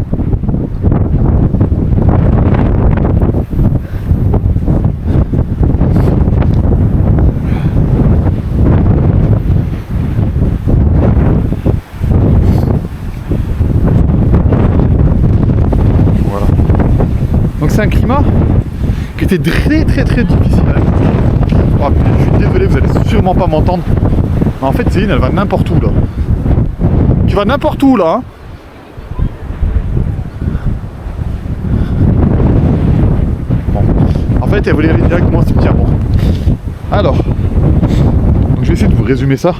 Voilà. Donc c'est un climat qui était très difficile. Oh, je suis désolé, vous allez sûrement pas m'entendre. Mais en fait, Céline, elle va n'importe où là. Tu vas n'importe où là, hein? Bon. En fait, elle voulait aller directement au cimetière. Bon. Alors, donc je vais essayer de vous résumer ça.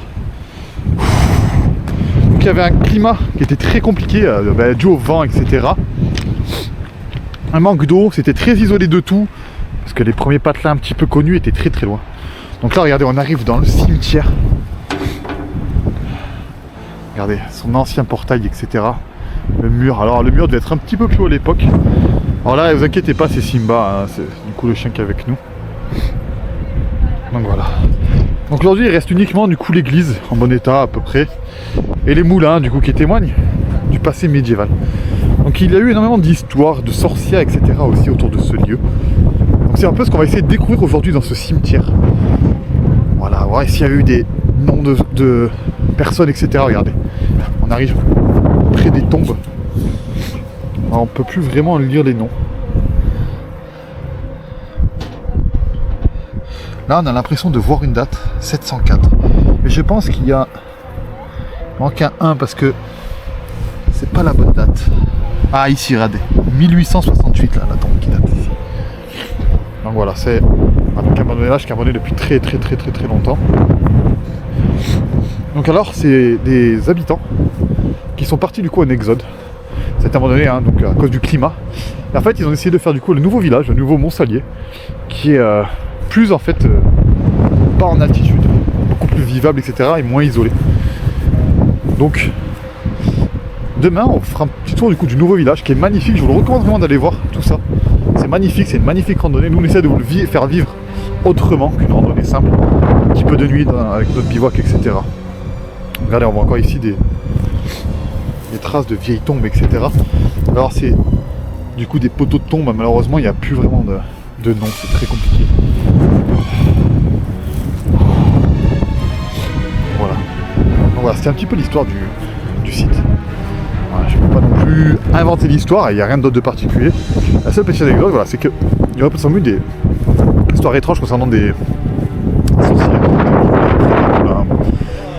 Donc il y avait un climat qui était très compliqué, dû au vent, etc. Un manque d'eau, c'était très isolé de tout. Parce que les premiers patelins un petit peu connus étaient très loin. Donc là, regardez, on arrive dans le cimetière. Regardez, son ancien portail, etc. Le mur, alors le mur devait être un petit peu plus haut à l'époque. Alors là, vous inquiétez pas, c'est Simba, hein, c'est du coup le chien qui est avec nous. Donc voilà. Donc aujourd'hui, il reste uniquement du coup l'église, en bon état à peu près. Et les moulins, du coup, qui témoignent du passé médiéval. Donc il y a eu énormément d'histoires, de sorcières, etc. aussi autour de ce lieu. Donc c'est un peu ce qu'on va essayer de découvrir aujourd'hui dans ce cimetière. Voilà, voir s'il y a eu des noms de personnes, etc. Regardez, on arrive près des tombes. Alors, on peut plus vraiment lire les noms. Là, on a l'impression de voir une date, 704. Mais je pense qu'il y a... Il manque un 1 parce que c'est pas la bonne date. Ah, ici, regardez. 1868, là, la tombe qui date ici. Donc voilà, c'est un abandonnage qui est abandonné depuis très longtemps. Donc alors, c'est des habitants qui sont partis du coup en exode. C'est abandonné, hein, donc à cause du climat. Et en fait, ils ont essayé de faire du coup le nouveau village, le nouveau Montsalier, qui est plus en fait pas en altitude, beaucoup plus vivable, etc. et moins isolé. Donc demain, on fera un petit tour du coup du nouveau village qui est magnifique. Je vous le recommande vraiment d'aller voir tout ça. C'est magnifique, c'est une magnifique randonnée. Nous, on essaie de vous le faire vivre autrement qu'une randonnée simple, un petit peu de nuit avec notre bivouac, etc. Regardez, on voit encore ici des traces de vieilles tombes, etc. Alors c'est du coup des poteaux de tombes. Malheureusement, il n'y a plus vraiment de nom, c'est très compliqué. Voilà. Donc voilà, c'était un petit peu l'histoire du site. Voilà, je ne peux pas non plus inventer l'histoire, il n'y a rien d'autre de particulier. La seule petite anecdote, voilà, c'est qu'il y aurait peut-être eu des histoires étranges concernant des sorcières. Voilà.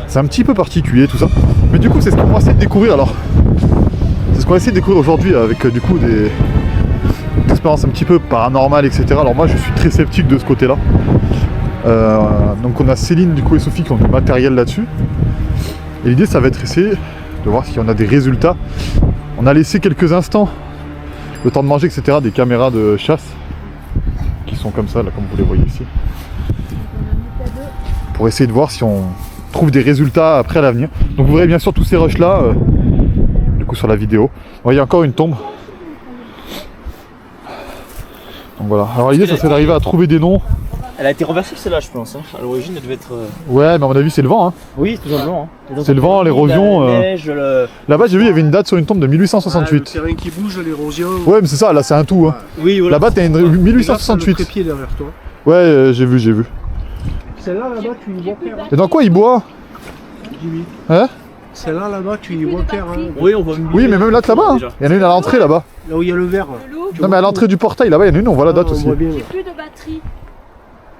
C'est un petit peu particulier tout ça. Mais du coup, c'est ce qu'on va essayer de découvrir alors. C'est ce qu'on va essayer de découvrir aujourd'hui avec du coup des expériences un petit peu paranormales, etc. Alors moi, je suis très sceptique de ce côté-là. Donc on a Céline du coup et Sophie qui ont du matériel là-dessus. Et l'idée, ça va être essayer de voir si on a des résultats. On a laissé quelques instants, le temps de manger, etc., des caméras de chasse qui sont comme ça, là, comme vous les voyez ici, pour essayer de voir si on trouve des résultats après à l'avenir. Donc vous verrez bien sûr tous ces rushs là du coup sur la vidéo. Bon, il y a encore une tombe. Donc voilà. Alors l'idée, ça serait d'arriver à trouver des noms. Elle a été renversée celle-là, je pense. Hein. À l'origine, elle devait être. Ouais, mais à mon avis, c'est le vent. Hein. Oui, tout simplement. Hein. C'est le vent, l'érosion. La neige, Là-bas, j'ai vu, il y avait une date sur une tombe de 1868. Le terrain qui bouge, l'érosion. Ouais, mais c'est ça, là, c'est un tout. Hein. Oui, voilà. Là-bas, t'as une 1868. Le trépied derrière toi. Ouais, j'ai vu. Celle-là, là-bas, tu y vois clair. Et dans quoi il boit? Jimmy. Hein? Celle-là, là-bas, tu y vois clair. Hein. Oui, on va Oui, mais même là, là-bas. Hein. Il y en a une à l'entrée là-bas. Là où il y a le verre. Non, mais à l'entrée du portail là-bas, il y en a une, on voit la date aussi. On voit bien. J'ai plus de batterie.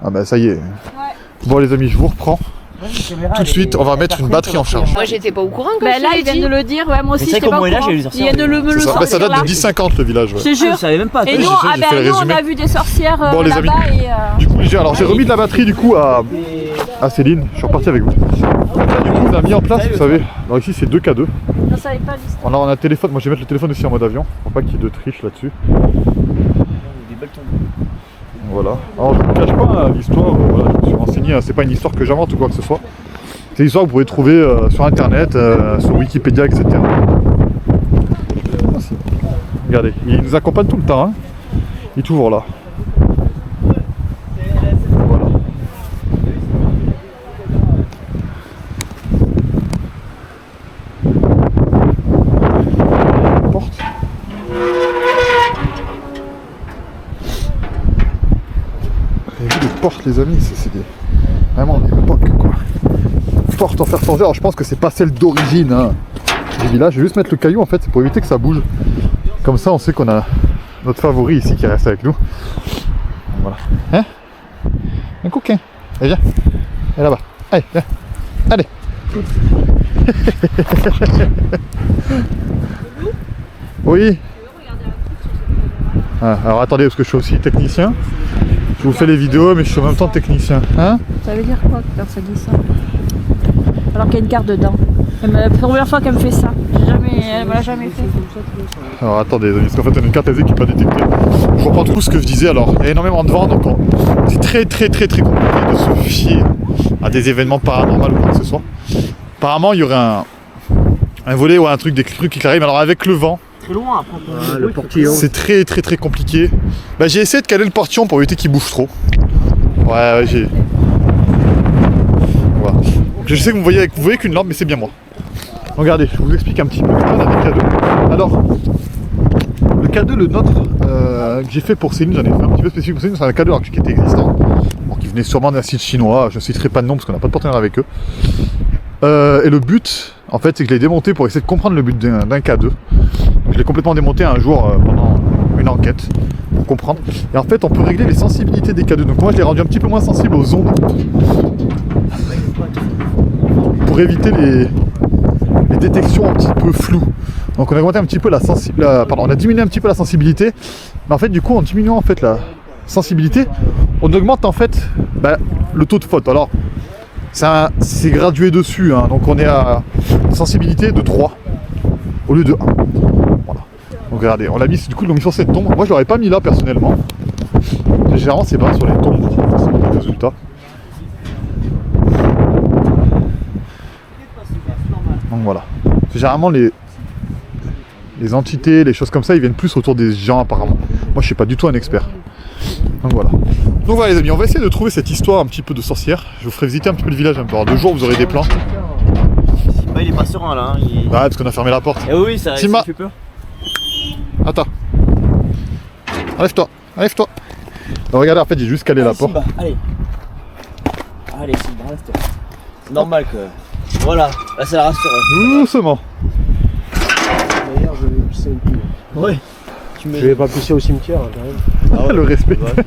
Ah bah ça y est. Ouais. Bon les amis, je vous reprends. Tout de suite, on va mettre une batterie en charge. Moi j'étais pas au courant que Bah là, il vient de le dire. Ouais, moi aussi, c'est vrai j'étais qu'au pas au Moyen-Âge, courant. il y a eu des Il sorcières, vient de me le Ça, bah, ça sortir date de là. 1050 le village. Ouais. Je te Je jure. savais même pas. Et Ouais, nous, j'ai fait le nous, on résumé. a vu des sorcières Bon, les amis. là-bas et... Du coup, alors j'ai remis de la batterie du coup à Céline. Je suis reparti avec vous. Du coup, on a mis en place, vous savez. Alors ici, c'est 2K2. Je savais pas l'histoire. On a un téléphone. Moi, je vais mettre le téléphone aussi en mode avion. Pour pas qu'il y ait de triche là-dessus. Des belles tombes. Voilà. Alors, je ne vous cache pas l'histoire. Voilà, je me suis renseigné. Hein, c'est pas une histoire que j'invente ou quoi que ce soit. C'est une histoire que vous pouvez trouver sur internet, sur Wikipédia, etc. Regardez, il nous accompagne tout le temps. Hein. Il est toujours là. Voilà. Porte. Vous avez vu les portes, les amis, c'est vraiment des époques quoi. Porte en fer forgé, alors je pense que c'est pas celle d'origine hein, du village. Je vais juste mettre le caillou en fait, c'est pour éviter que ça bouge. Comme ça on sait qu'on a notre favori ici qui reste avec nous. Voilà. Hein? Un coquin. Allez viens. Allez là-bas. Allez, viens. Allez. Oui. Ah, alors attendez parce que je suis aussi technicien. Je vous fais les vidéos mais je suis en même temps technicien. Hein? Ça veut dire quoi quand ça dit ça? Alors qu'il y a une carte dedans. C'est la première fois qu'elle me fait ça. Elle me l'a jamais fait. Alors attendez, les amis, parce qu'en fait on a une carte SD qui n'est pas détectée. Je reprends tout ce que je disais. Alors, il y a énormément de vent, donc c'est très compliqué de se fier à des événements paranormaux ou quoi que ce soit. Apparemment, il y aurait un volet ou un truc, des trucs qui arrivent. Alors avec le vent, Très loin après. Le portillon. c'est très compliqué. Bah, j'ai essayé de caler le portillon pour éviter qu'il bouge trop. Ouais, j'ai... Voilà. Donc, je sais que vous voyez qu'une lampe, mais c'est bien moi. Donc, regardez, je vous explique un petit peu. On a des K2. Alors, le K2, le nôtre, que j'ai fait pour Céline, j'en ai fait un petit peu spécifique pour Céline, c'est un K2 alors, qui était existant. Bon, qui venait sûrement d'un site chinois, je ne citerai pas de nom parce qu'on n'a pas de partenaire avec eux. Et le but, en fait, c'est que je l'ai démonté pour essayer de comprendre le but d'un K2. Donc, je l'ai complètement démonté un jour pendant une enquête pour comprendre. Et en fait, on peut régler les sensibilités des K2. Donc moi, je l'ai rendu un petit peu moins sensible aux ondes pour éviter les détections un petit peu floues. Donc on a augmenté un petit peu on a diminué un petit peu la sensibilité. Mais en fait, du coup, en diminuant en fait la sensibilité, on augmente en fait le taux de faute. Alors, c'est gradué dessus, hein. Donc on est à sensibilité de 3 au lieu de 1. Voilà. Donc regardez, on l'a mis, du coup, ils l'ont mis sur cette tombe. Moi, je l'aurais pas mis là personnellement. Généralement, c'est pas sur les tombes, les résultats. Donc voilà. Généralement, les entités, les choses comme ça, ils viennent plus autour des gens apparemment. Moi, je suis pas du tout un expert. Donc voilà. Donc voilà les amis, on va essayer de trouver cette histoire un petit peu de sorcière. Je vous ferai visiter un petit peu le village un peu. Alors 2 jours, vous aurez des plans. Bah, il est pas serein là. Hein. Bah parce qu'on a fermé la porte. Eh oui, ça fait peur. Attends. Enlève-toi. Donc regardez, en fait, j'ai juste calé la porte. Simba, allez. Allez, Simba, reste. C'est normal que... Voilà, là ça la rassure. Doucement. D'ailleurs, je vais pisser un peu. Ouais. Je vais pas pisser au cimetière, hein, quand même. Ah ouais. Le respect. Ouais.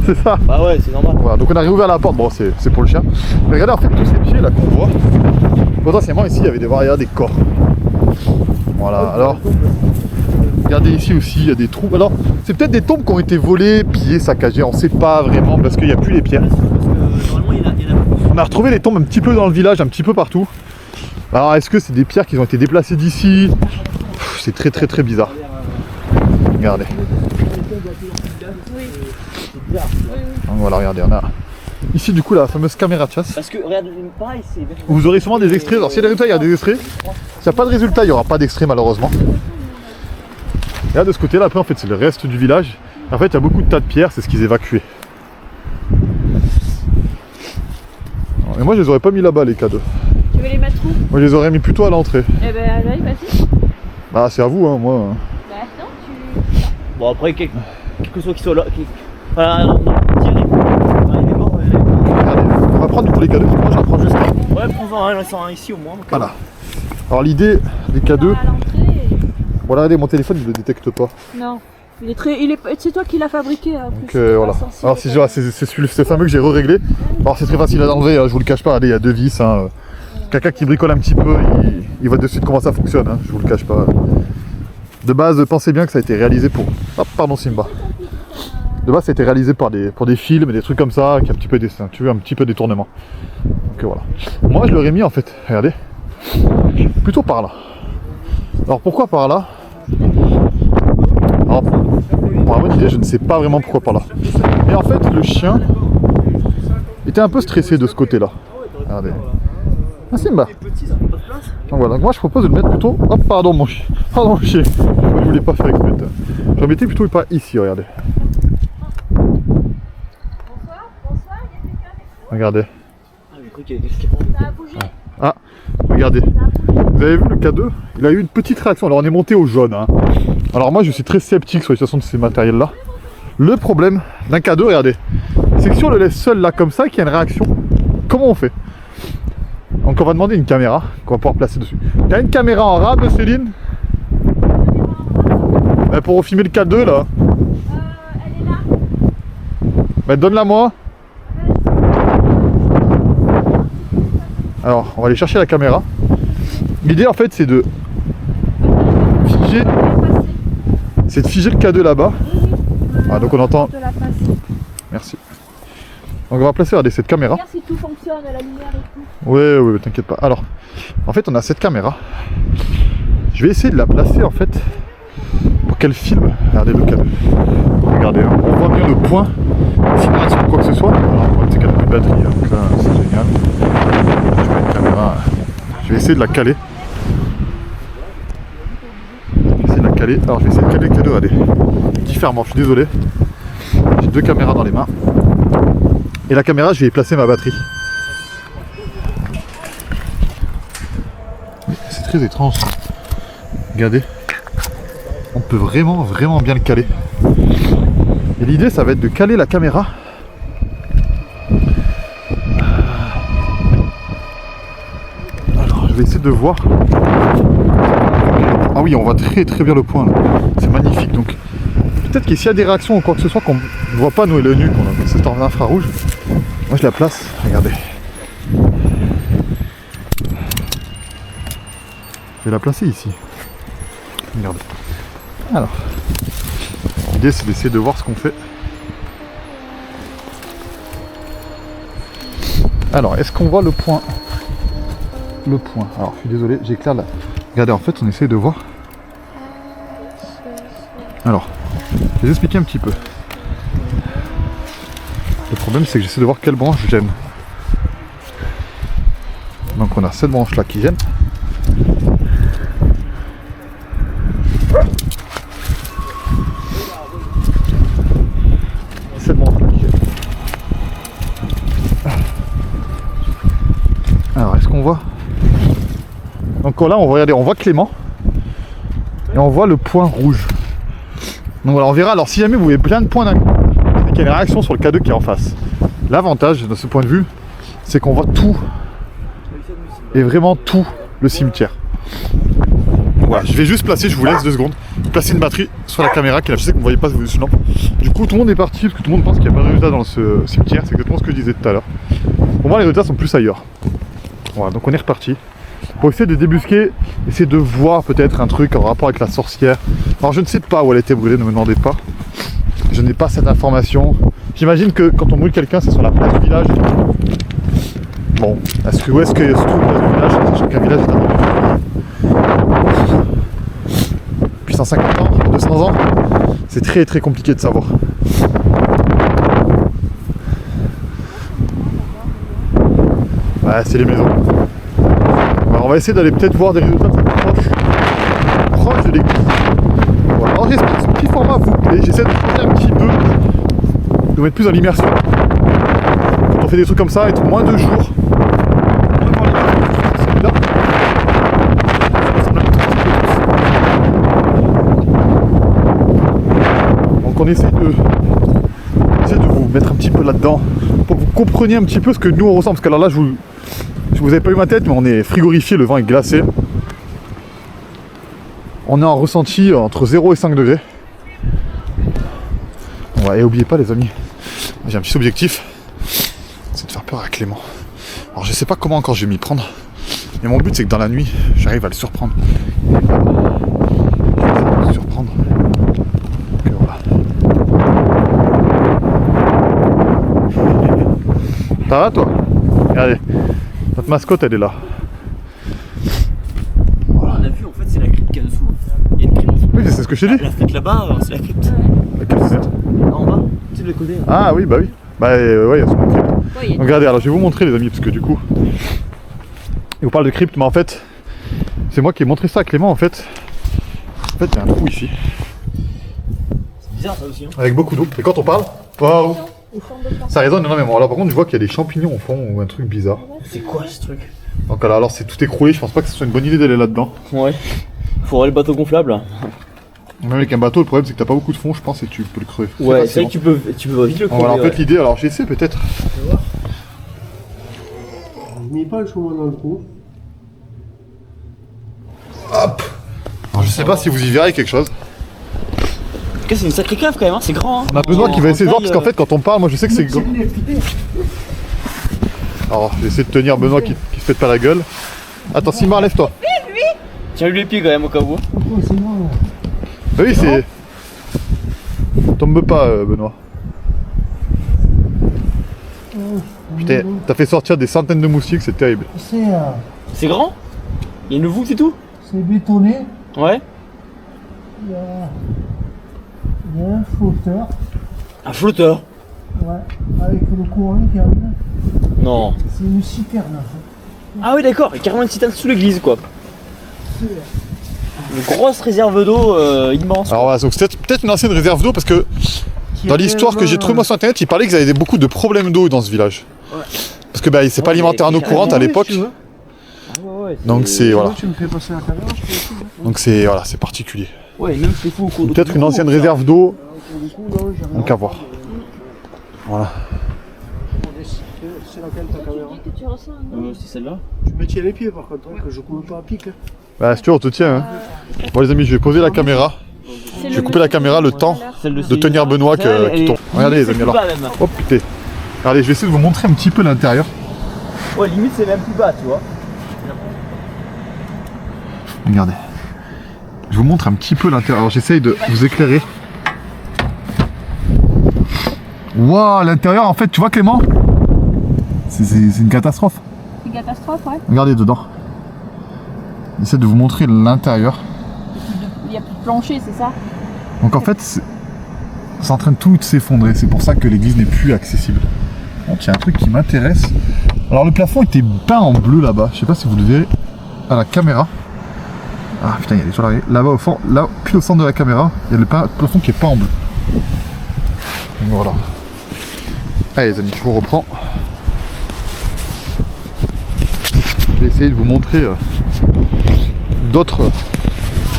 C'est ça. Bah ouais, c'est normal. Voilà, donc on a réouvert la porte. Bon, c'est pour le chien. Mais regardez, en fait, tous ces pieds là qu'on voit. Potentiellement, ici, il y avait des corps. Voilà, alors... Regardez ici aussi, il y a des trous. Alors, c'est peut-être des tombes qui ont été volées, pillées, saccagées. On ne sait pas vraiment parce qu'il n'y a plus les pierres. Normalement, il y en a... On a retrouvé les tombes un petit peu dans le village, un petit peu partout. Alors, est-ce que c'est des pierres qui ont été déplacées d'ici? C'est très bizarre. Regardez. Donc voilà, regardez, on a ici du coup la fameuse caméra de chasse. Parce que, regarde, pareil, c'est... Vous aurez sûrement des extraits. Alors, s'il y a des résultats, il y a des extraits. S'il n'y a pas de résultats, il n'y aura pas d'extraits malheureusement. Et là, de ce côté-là, après, en fait, c'est le reste du village. En fait, il y a beaucoup de tas de pierres, c'est ce qu'ils évacuaient. Et moi, je les aurais pas mis là-bas, les K2. Tu veux les mettre où? Moi, je les aurais mis plutôt à l'entrée. Eh ben, allez, vas-y. Bah, c'est à vous, hein, moi. Bah, non, tu... Bon, après, quel que soit qu'il soit là... Voilà, non, tiens, du coup les K2, moi j'en prends juste un. Ouais, prends-en un, j'en sens un ici au moins. Voilà. Alors l'idée des K2, voilà, regardez, mon téléphone il le détecte pas. Non. C'est toi qui l'as fabriqué. En Donc plus, voilà. Alors c'est fameux que j'ai re-réglé. Alors c'est très facile à enlever, je vous le cache pas, regardez, il y a 2 vis. Hein. Quelqu'un qui bricole un petit peu, il voit de suite comment ça fonctionne, hein, je vous le cache pas. De base, pensez bien que ça a été réalisé pour... Ah, pardon Simba. De base, ça a été réalisé pour des films et des trucs comme ça, qui a un petit peu un petit peu détournement. Donc voilà. Moi, je l'aurais mis en fait, regardez, plutôt par là. Alors pourquoi par là? Alors, pour la bonne idée, je ne sais pas vraiment pourquoi par là. Mais en fait, le chien était un peu stressé de ce côté-là. Regardez. Ah Simba. Donc voilà, donc moi je propose de le mettre plutôt... Oh pardon mon chien. Pardon mon chien. Je voulais pas faire exprès. Je le mettais plutôt pas ici, regardez. Regardez. Ah, regardez. Vous avez vu le K2? Il a eu une petite réaction. Alors on est monté au jaune. Hein. Alors moi je suis très sceptique sur l'utilisation de ces matériels là. Le problème d'un K2, regardez, c'est que si on le laisse seul là comme ça, qu'il y a une réaction, comment on fait? Donc on va demander une caméra qu'on va pouvoir placer dessus. Il y a une caméra en rab, Céline? Pour filmer le K2 là. Elle est là. Bah donne-la moi. Alors on va aller chercher la caméra. L'idée en fait c'est de figer. C'est de figer le K2 là-bas. Ah donc on entend. Merci. Donc on va placer, regardez, cette caméra. Regarde si tout fonctionne, la lumière et tout. Ouais, t'inquiète pas. Alors, en fait, on a cette caméra. Je vais essayer de la placer, en fait, pour qu'elle filme. Regardez le K2. Regardez, hein, on voit bien le point de filmation ou quoi que ce soit. Alors, le problème, c'est qu'elle a plus de batterie, hein, donc là, c'est génial. Je vais mettre une caméra. Je vais essayer de la caler. Alors, je vais essayer de caler le K2, regardez. Différemment, je suis désolé. J'ai 2 caméras dans les mains. Et la caméra, je vais y placer ma batterie. C'est très étrange. Regardez. On peut vraiment bien le caler. Et l'idée, ça va être de caler la caméra. Alors, je vais essayer de voir. Ah oui, on voit très bien le point là. C'est magnifique. Donc, peut-être que s'il y a des réactions ou quoi que ce soit qu'on ne voit pas, nous et le nu, qu'on a cette en infrarouge, moi je la place, regardez. Je vais la placer ici. Regardez. Alors, l'idée c'est d'essayer de voir ce qu'on fait. Alors, est-ce qu'on voit le point? Le point. Alors, je suis désolé, j'éclaire là. Regardez, en fait, on essaie de voir. Alors, je vais vous expliquer un petit peu. Le problème, c'est que j'essaie de voir quelle branche gêne. Donc, on a cette branche là qui gêne. Cette branche là qui gêne. Alors, est-ce qu'on voit? Donc là, on voit Clément. Et on voit le point rouge. Donc voilà, on verra. Alors si jamais vous voyez plein de points d'un coup, c'est qu'il y a une réaction sur le K2 qui est en face. L'avantage de ce point de vue, c'est qu'on voit tout. Et vraiment tout le cimetière. Donc voilà, je vais juste placer, je vous laisse 2 secondes, placer une batterie sur la caméra qui est là. Je sais que vous ne voyez pas sur lampe. Du coup, tout le monde est parti parce que tout le monde pense qu'il n'y a pas de résultat dans ce cimetière. C'est exactement ce que je disais tout à l'heure. Pour moi, les résultats sont plus ailleurs. Voilà, donc on est reparti. Pour essayer de débusquer, essayer de voir peut-être un truc en rapport avec la sorcière. Alors je ne sais pas où elle a été brûlée, ne me demandez pas. Je n'ai pas cette information. J'imagine que quand on brûle quelqu'un, c'est sur la place du village. Bon, où est-ce qu'il se trouve la place du village, sachant qu'un village est un depuis 150 ans, 200 ans, c'est très compliqué de savoir. Ouais, c'est les maisons. Alors on va essayer d'aller peut-être voir des résultats proches de l'église. Voilà. Alors j'espère que ce petit format vous plaît. J'essaie de changer un petit peu, de mettre plus dans l'immersion. Quand on fait des trucs comme ça, être moins de jours. Donc on essaie de vous mettre un petit peu là-dedans. pour que vous compreniez un petit peu ce que nous on ressent. Parce que alors là, je vous avais pas eu ma tête, mais on est frigorifié, le vent est glacé. On est en ressenti entre 0 et 5 degrés. Ouais, et oubliez pas les amis, j'ai un petit objectif, c'est de faire peur à Clément. Alors je sais pas comment encore je vais m'y prendre, mais mon but c'est que dans la nuit, j'arrive à le surprendre. Je vais le surprendre. Donc voilà. Ça va toi? Regardez, notre mascotte elle est là. On a vu en fait c'est la crypte qu'il y a dessous. Il y a une crypte. Oui, c'est ce que je t'ai dit. La fenêtre là-bas, c'est la crypte. Laquelle c'est? En bas, tu sais de l'autre côté. Ah oui, bah oui. Bah ouais, il y a son crypte. Ouais, Donc regardez, alors je vais vous montrer les amis, parce que du coup, il vous parle de crypte, mais en fait, c'est moi qui ai montré ça à Clément en fait. En fait, il y a un trou ici, C'est bizarre ça aussi. Hein. avec beaucoup d'eau. Et quand on parle, waouh, ça résonne énormément. Là par contre, je vois qu'il y a des champignons au fond, ou un truc bizarre. C'est quoi ce truc? Donc alors c'est tout écroulé, je pense pas que ce soit une bonne idée d'aller là-dedans. Ouais. Faudrait le bateau gonflable. Même avec un bateau, le problème c'est que t'as pas beaucoup de fond, je pense, et tu peux le crever. Ouais, c'est vrai que tu peux vite le crever. Voilà, en fait l'idée, alors j'essaie peut-être. Je mets pas le chemin dans le trou. Hop. Alors je sais pas si vous y verrez quelque chose. C'est une sacrée cave quand même, hein. C'est grand. Hein. On a Benoît qui va essayer de voir, parce qu'en fait quand on parle, moi je sais que c'est grand. Alors je vais essayer de tenir Benoît qui se pète pas la gueule. Attends, Simar, lève-toi. Tiens-lui les pieds quand même au cas où. Bah oui, c'est. Tombe pas, Benoît. Putain, t'as fait sortir des centaines de moustiques, c'est terrible. C'est grand? Il y a une voûte et tout? C'est bétonné, Ouais. il y a un flotteur, Un flotteur? ouais, avec le courant qui arrive. Non. C'est une citerne en fait. Ah oui d'accord, il y a carrément une citerne sous l'église quoi. Une grosse réserve d'eau immense. Alors voilà, donc c'était peut-être une ancienne réserve d'eau parce que dans l'histoire que j'ai trouvée moi sur internet, il parlait qu'ils avaient beaucoup de problèmes d'eau dans ce village. Ouais. Parce que bah, il s'est pas alimenté en eau courante à l'époque. Ouais, Donc c'est voilà. Tu me fais passer la caméra, je peux aussi. Donc c'est voilà, c'est particulier. Ouais, même c'est fou au cours de Peut-être une ancienne réserve d'eau. Donc à voir. Voilà. C'est laquelle ta caméra? Tu ressens C'est celle-là. Tu me tiens les pieds par contre, hein, que je coule pas à pic. Hein. Bah si tu veux, on te tient. Hein. Bon les amis, je vais poser la caméra. Je vais couper la caméra le temps Celle de tenir Benoît qui tombe. Regardez les amis alors. Oh putain. Regardez, je vais essayer de vous montrer un petit peu l'intérieur. Ouais, limite c'est même plus bas, tu vois. Regardez. Je vous montre un petit peu l'intérieur. Alors j'essaye de vous éclairer. Waouh, l'intérieur en fait, tu vois Clément? C'est une catastrophe. C'est une catastrophe, ouais. Regardez dedans. J'essaie de vous montrer l'intérieur. Il n'y a plus de plancher, c'est ça? Donc en fait, c'est en train de tout s'effondrer. C'est pour ça que l'église n'est plus accessible. Donc il y a un truc qui m'intéresse. Alors le plafond était peint en bleu là-bas. Je sais pas si vous le verrez à la caméra. Ah putain, il y a des choses là-bas au fond, là, pile au centre de la caméra, il y a le plafond qui est peint en bleu. Donc voilà. Allez les amis, je vous reprends. Je vais essayer de vous montrer d'autres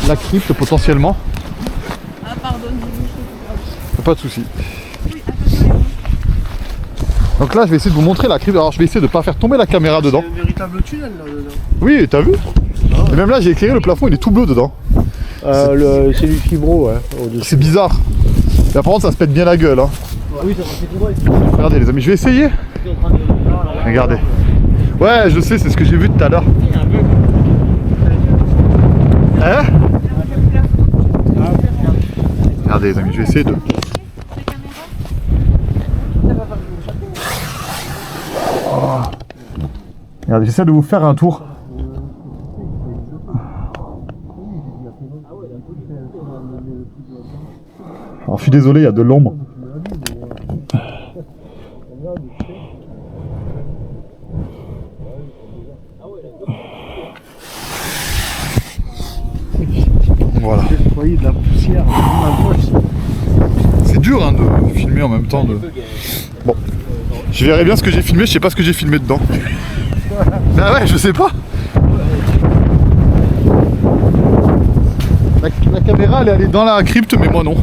la crypte potentiellement. Ah, pardon, Pas de soucis. Donc là je vais essayer de vous montrer la crypte. Alors je vais essayer de ne pas faire tomber la caméra dedans. C'est un véritable tunnel là-dedans. Oui, t'as vu? Et même là j'ai éclairé le plafond, il est tout bleu dedans. C'est du fibro, ouais. C'est bizarre. Là par contre ça se pète bien la gueule. Hein. Oui, ça fait tout droit. Regardez les amis, je vais essayer. Regardez. Ouais, je sais, c'est ce que j'ai vu tout à l'heure. Hein? Regardez les amis, je vais essayer de... Oh. Regardez, j'essaie de vous faire un tour. Alors je suis désolé, il y a de l'ombre. Voilà. Vous voyez de la poussière dans la poche. C'est dur hein, de filmer en même temps. Bon, je verrai bien ce que j'ai filmé, je sais pas ce que j'ai filmé dedans. Bah ouais, je sais pas. La caméra elle est allée dans la crypte mais moi non.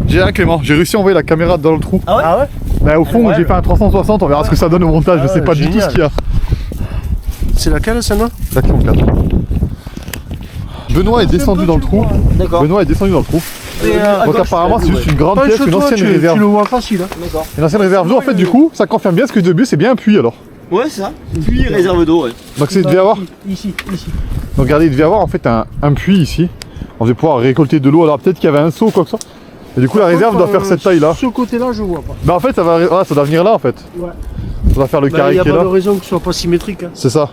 J'ai rien Clément, j'ai réussi à envoyer la caméra dans le trou. Ah ouais? Bah au fond j'ai fait un 360, on verra ce que ça donne au montage, je sais pas du tout ce qu'il y a. C'est laquelle celle-là? L'action 4. Benoît est descendu dans le trou. D'accord. Benoît est descendu dans le trou. Donc apparemment c'est juste une grande pièce, une ancienne réserve. Tu le vois facile. Hein. D'accord. Une ancienne réserve d'eau en fait du coup, ça confirme bien ce que de but c'est bien un puits alors. Ouais, c'est ça. Puis réserve d'eau, ouais. Donc c'est devait avoir. Ici. Donc regardez, il devait avoir en fait un puits ici. On devait pouvoir récolter de l'eau, alors peut-être qu'il y avait un seau ou quoi que ce soit. Et du coup la réserve doit faire cette taille là. Ce côté-là je vois pas. Bah en fait ça va, voilà, ça doit venir là en fait. Ouais. Ça doit faire le Il carré n'y a qui est pas de là. raison que ce soit pas symétrique. Hein. C'est ça.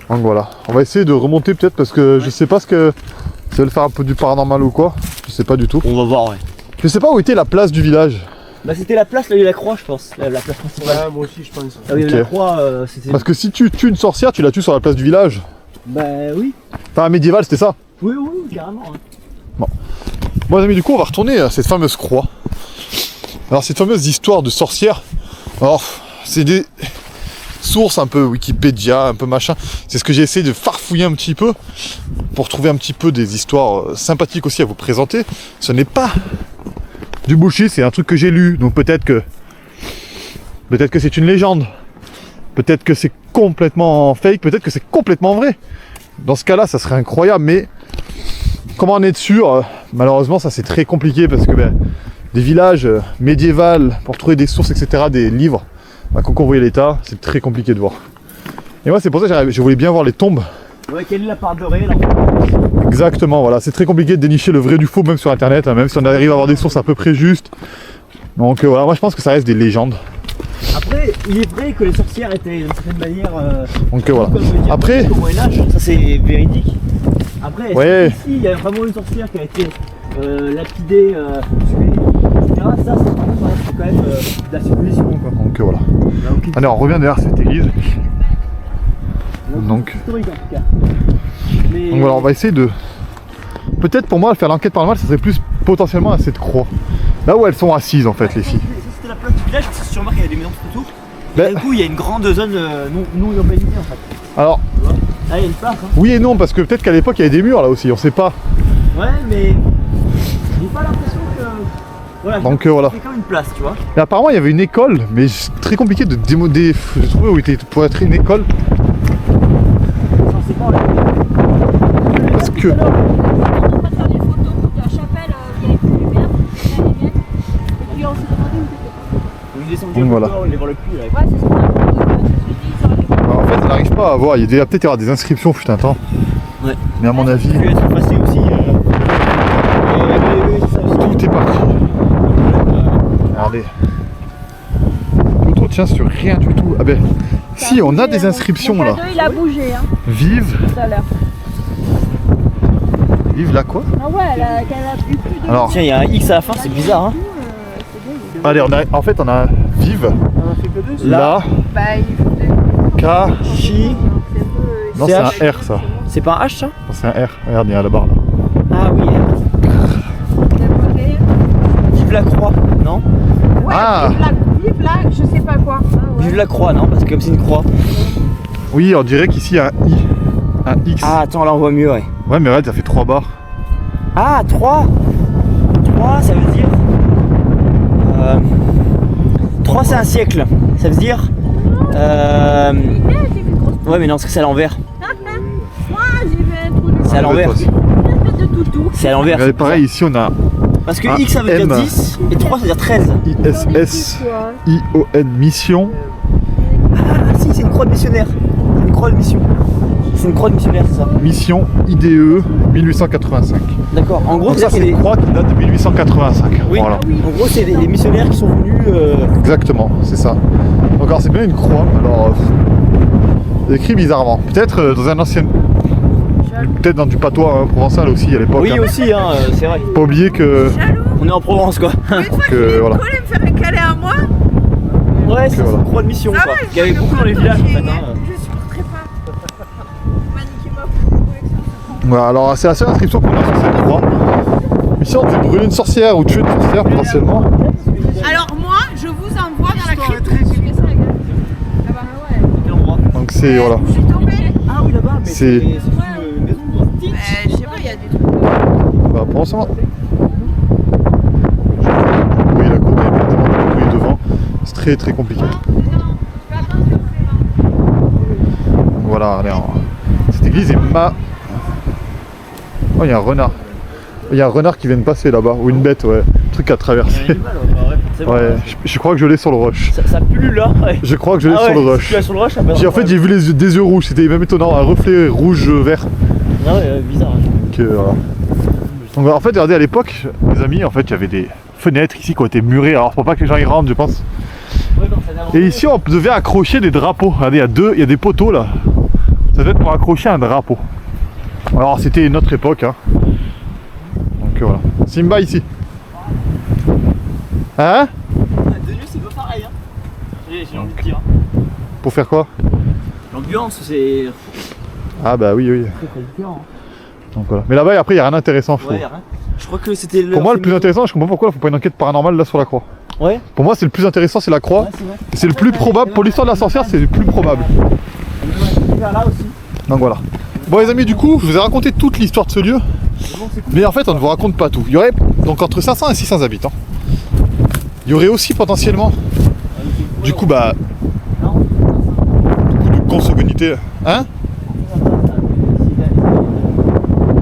Donc voilà. On va essayer de remonter peut-être parce que je sais pas ce que. Ça va le faire un peu du paranormal ou quoi. Je sais pas du tout. On va voir, ouais. Je sais pas où était la place du village. Bah, c'était la place, là, il y a la croix, je pense. La place principale. Ouais, moi aussi je pense. Ah oui, Ok. la croix, c'était. Parce que si tu tues une sorcière, tu la tues sur la place du village. Bah, oui. Enfin, un médiéval, c'était ça. Oui, carrément. Hein. Bon les amis, du coup on va retourner à cette fameuse croix. Alors cette fameuse histoire de sorcière, alors c'est des sources un peu Wikipédia, un peu machin. C'est ce que j'ai essayé de farfouiller un petit peu pour trouver un petit peu des histoires sympathiques aussi à vous présenter. Ce n'est pas du bullshit, c'est un truc que j'ai lu, donc peut-être que c'est une légende, peut-être que c'est complètement fake, peut-être que c'est complètement vrai. Dans ce cas-là, ça serait incroyable, mais comment en être sûr? Malheureusement, ça c'est très compliqué parce que des villages médiévaux, pour trouver des sources, etc., des livres, quand on voyait l'état, c'est très compliqué de voir. Et moi, c'est pour ça que je voulais bien voir les tombes. Ouais, quelle est la part de réel? Exactement, voilà, c'est très compliqué de dénicher le vrai du faux, même sur internet, hein, même si on arrive à avoir des sources à peu près justes. Donc voilà, moi je pense que ça reste des légendes. Après, il est vrai que les sorcières étaient d'une certaine manière. Donc voilà. Comme dire, Après, au Moyen-Âge, ça c'est véridique. Après, est-ce Ouais. que ici, il y a vraiment une sorcière qui a été lapidée, tuée, etc. Ça, c'est quand même de la supposition, quoi. donc voilà. On a aucune Allez, on revient derrière cette église. Donc historique en tout cas. Mais Donc voilà, on va essayer de... Peut-être pour moi, faire l'enquête paranormale, ça serait plus potentiellement à cette croix. Là où elles sont assises en fait, les filles. C'était la place du village, parce que tu remarques qu'il y a des maisons tout autour. Ben- Et du coup, il y a une grande zone non urbanisée en fait. Alors, Là, il y a une place. Hein. oui et non, parce que peut-être qu'à l'époque, il y avait des murs là aussi, on sait pas. Ouais, mais j'ai pas l'impression que. Voilà, Donc voilà. c'est comme une place, tu vois. Et apparemment, il y avait une école, mais c'est très compliqué de démoder, de trouver où était pour être une école. On sait pas, on Parce que... On va faire des photos de la chapelle, il y avait plus de lumière, il y a les miennes. Et puis on s'est demandé où c'était. est descendu Donc voilà. on les voit le cul là. Ouais, c'est ce qu'on a fait. Je me suis dit, ils auraient pu. Alors, en fait, on n'arrive pas à voir, il y a peut-être y aura des inscriptions, fut un temps. Ouais. Mais à mon avis, Il peut être effacé aussi. Ça aussi. tout est parti. Regardez. L'autre tient sur rien du tout. Ah ben, si, on a des inscriptions Mon là. cadeau, il a bougé, hein, Vive. tout à l'heure. Vive là quoi? Ah ouais, elle a eu plus de. Alors, Tiens, il y a un X à la fin, c'est bizarre hein. allez, en fait, on a Vive, On a fait que deux. là, Bah, il faut K. Chi. Non, c'est un CH. R ça. C'est pas un H ça? Non, c'est un R. Regarde, il y a la barre là. Ah oui. Vive la croix, non? Ouais, Ah. vive là, je sais pas quoi. Ah, ouais. Vive la croix, non? Parce que comme c'est une croix. Oui, on dirait qu'ici il y a un I. Un X. Ah, attends, là on voit mieux, ouais. Ouais, mais regarde, ça fait 3 barres. Ah, 3 3, ça veut dire. 3, c'est un siècle. Ça veut dire. Ouais, mais non, parce que c'est à l'envers. Moi, j'ai vu un trou C'est à l'envers. de toutou. C'est à l'envers. Regardez, pareil, ici on a Parce que un X ça veut dire M. 10 et 3 ça veut dire 13. ISSION mission. Ah, si, c'est une croix de missionnaire. C'est une croix de mission. C'est une croix de missionnaire, c'est ça. Mission IDE 1885. D'accord. En gros, Donc ça, c'est c'est une croix qui date de 1885. Oui. Voilà. En gros, c'est les missionnaires qui sont venus. Exactement, c'est ça. Donc alors c'est bien une croix, alors c'est écrit bizarrement. Peut-être dans un ancien... Peut-être dans du patois hein, provençal aussi à l'époque. Oui, hein. aussi, hein, c'est vrai. Pas oublier que... On est en Provence, quoi. voilà. Vous voulez me faire un câlin à moi? Ouais, c'est voilà. une croix de mission, Ça quoi. va, Il y avait beaucoup dans les villages, en fait. Hein. Je supporterai pas. Maniquer ma collection. Voilà, alors c'est la seule inscription qu'on a sur cette croix. Ici on devait brûler une sorcière ou tuer une sorcière potentiellement. Alors moi, je vous envoie dans la crypte. Quel endroit? Donc c'est... voilà. Je suis tombée. Ah oui, là-bas, mais C'est- une maison, quoi. Je sais pas, il y a des trucs. Bah pour l'instant... Oui, la côte est très très compliqué. Voilà, allez, cette église est Oh, il y a un renard. Il y a un renard qui vient de passer là-bas, ou une bête, ouais. Un truc à traverser. Ouais, je crois que je l'ai sur le rush. Ça pullule là, ouais. Je crois que je l'ai sur le rush. Tu l'as sur le rush, En fait, j'ai vu des yeux rouges, c'était même étonnant, un reflet rouge-vert. Ah ouais, bizarre. Voilà. Donc en fait, regardez, à l'époque, mes amis, en fait, il y avait des fenêtres ici qui ont été murées, alors pour pas que les gens y rentrent, je pense. Et ici, on devait accrocher des drapeaux. Regardez, il y a des poteaux là. Ça devait être pour accrocher un drapeau. Alors, c'était une autre époque, hein. Donc voilà. Simba ici. Hein? La tenue, c'est pas pareil, hein. J'ai envie de dire. Pour faire quoi? L'ambiance, c'est. Ah bah oui, oui. différent. Donc voilà. Mais là-bas, après, il n'y a rien d'intéressant, je trouve. Ouais, rien. Je crois que c'était Pour moi, le plus intéressant, je comprends pas pourquoi il faut pas une enquête paranormale là sur la croix. Ouais. Pour moi, c'est le plus intéressant, c'est la croix. Ouais, c'est vrai. C'est le plus probable. Pour l'histoire de la sorcière, c'est le plus probable. Là aussi. Donc voilà. Bon les amis, du coup, je vous ai raconté toute l'histoire de ce lieu. Mais en fait, on ne vous raconte pas tout. Il y aurait donc entre 500 et 600 habitants. Il y aurait aussi potentiellement, du coup, bah, beaucoup de consanguinité. Hein?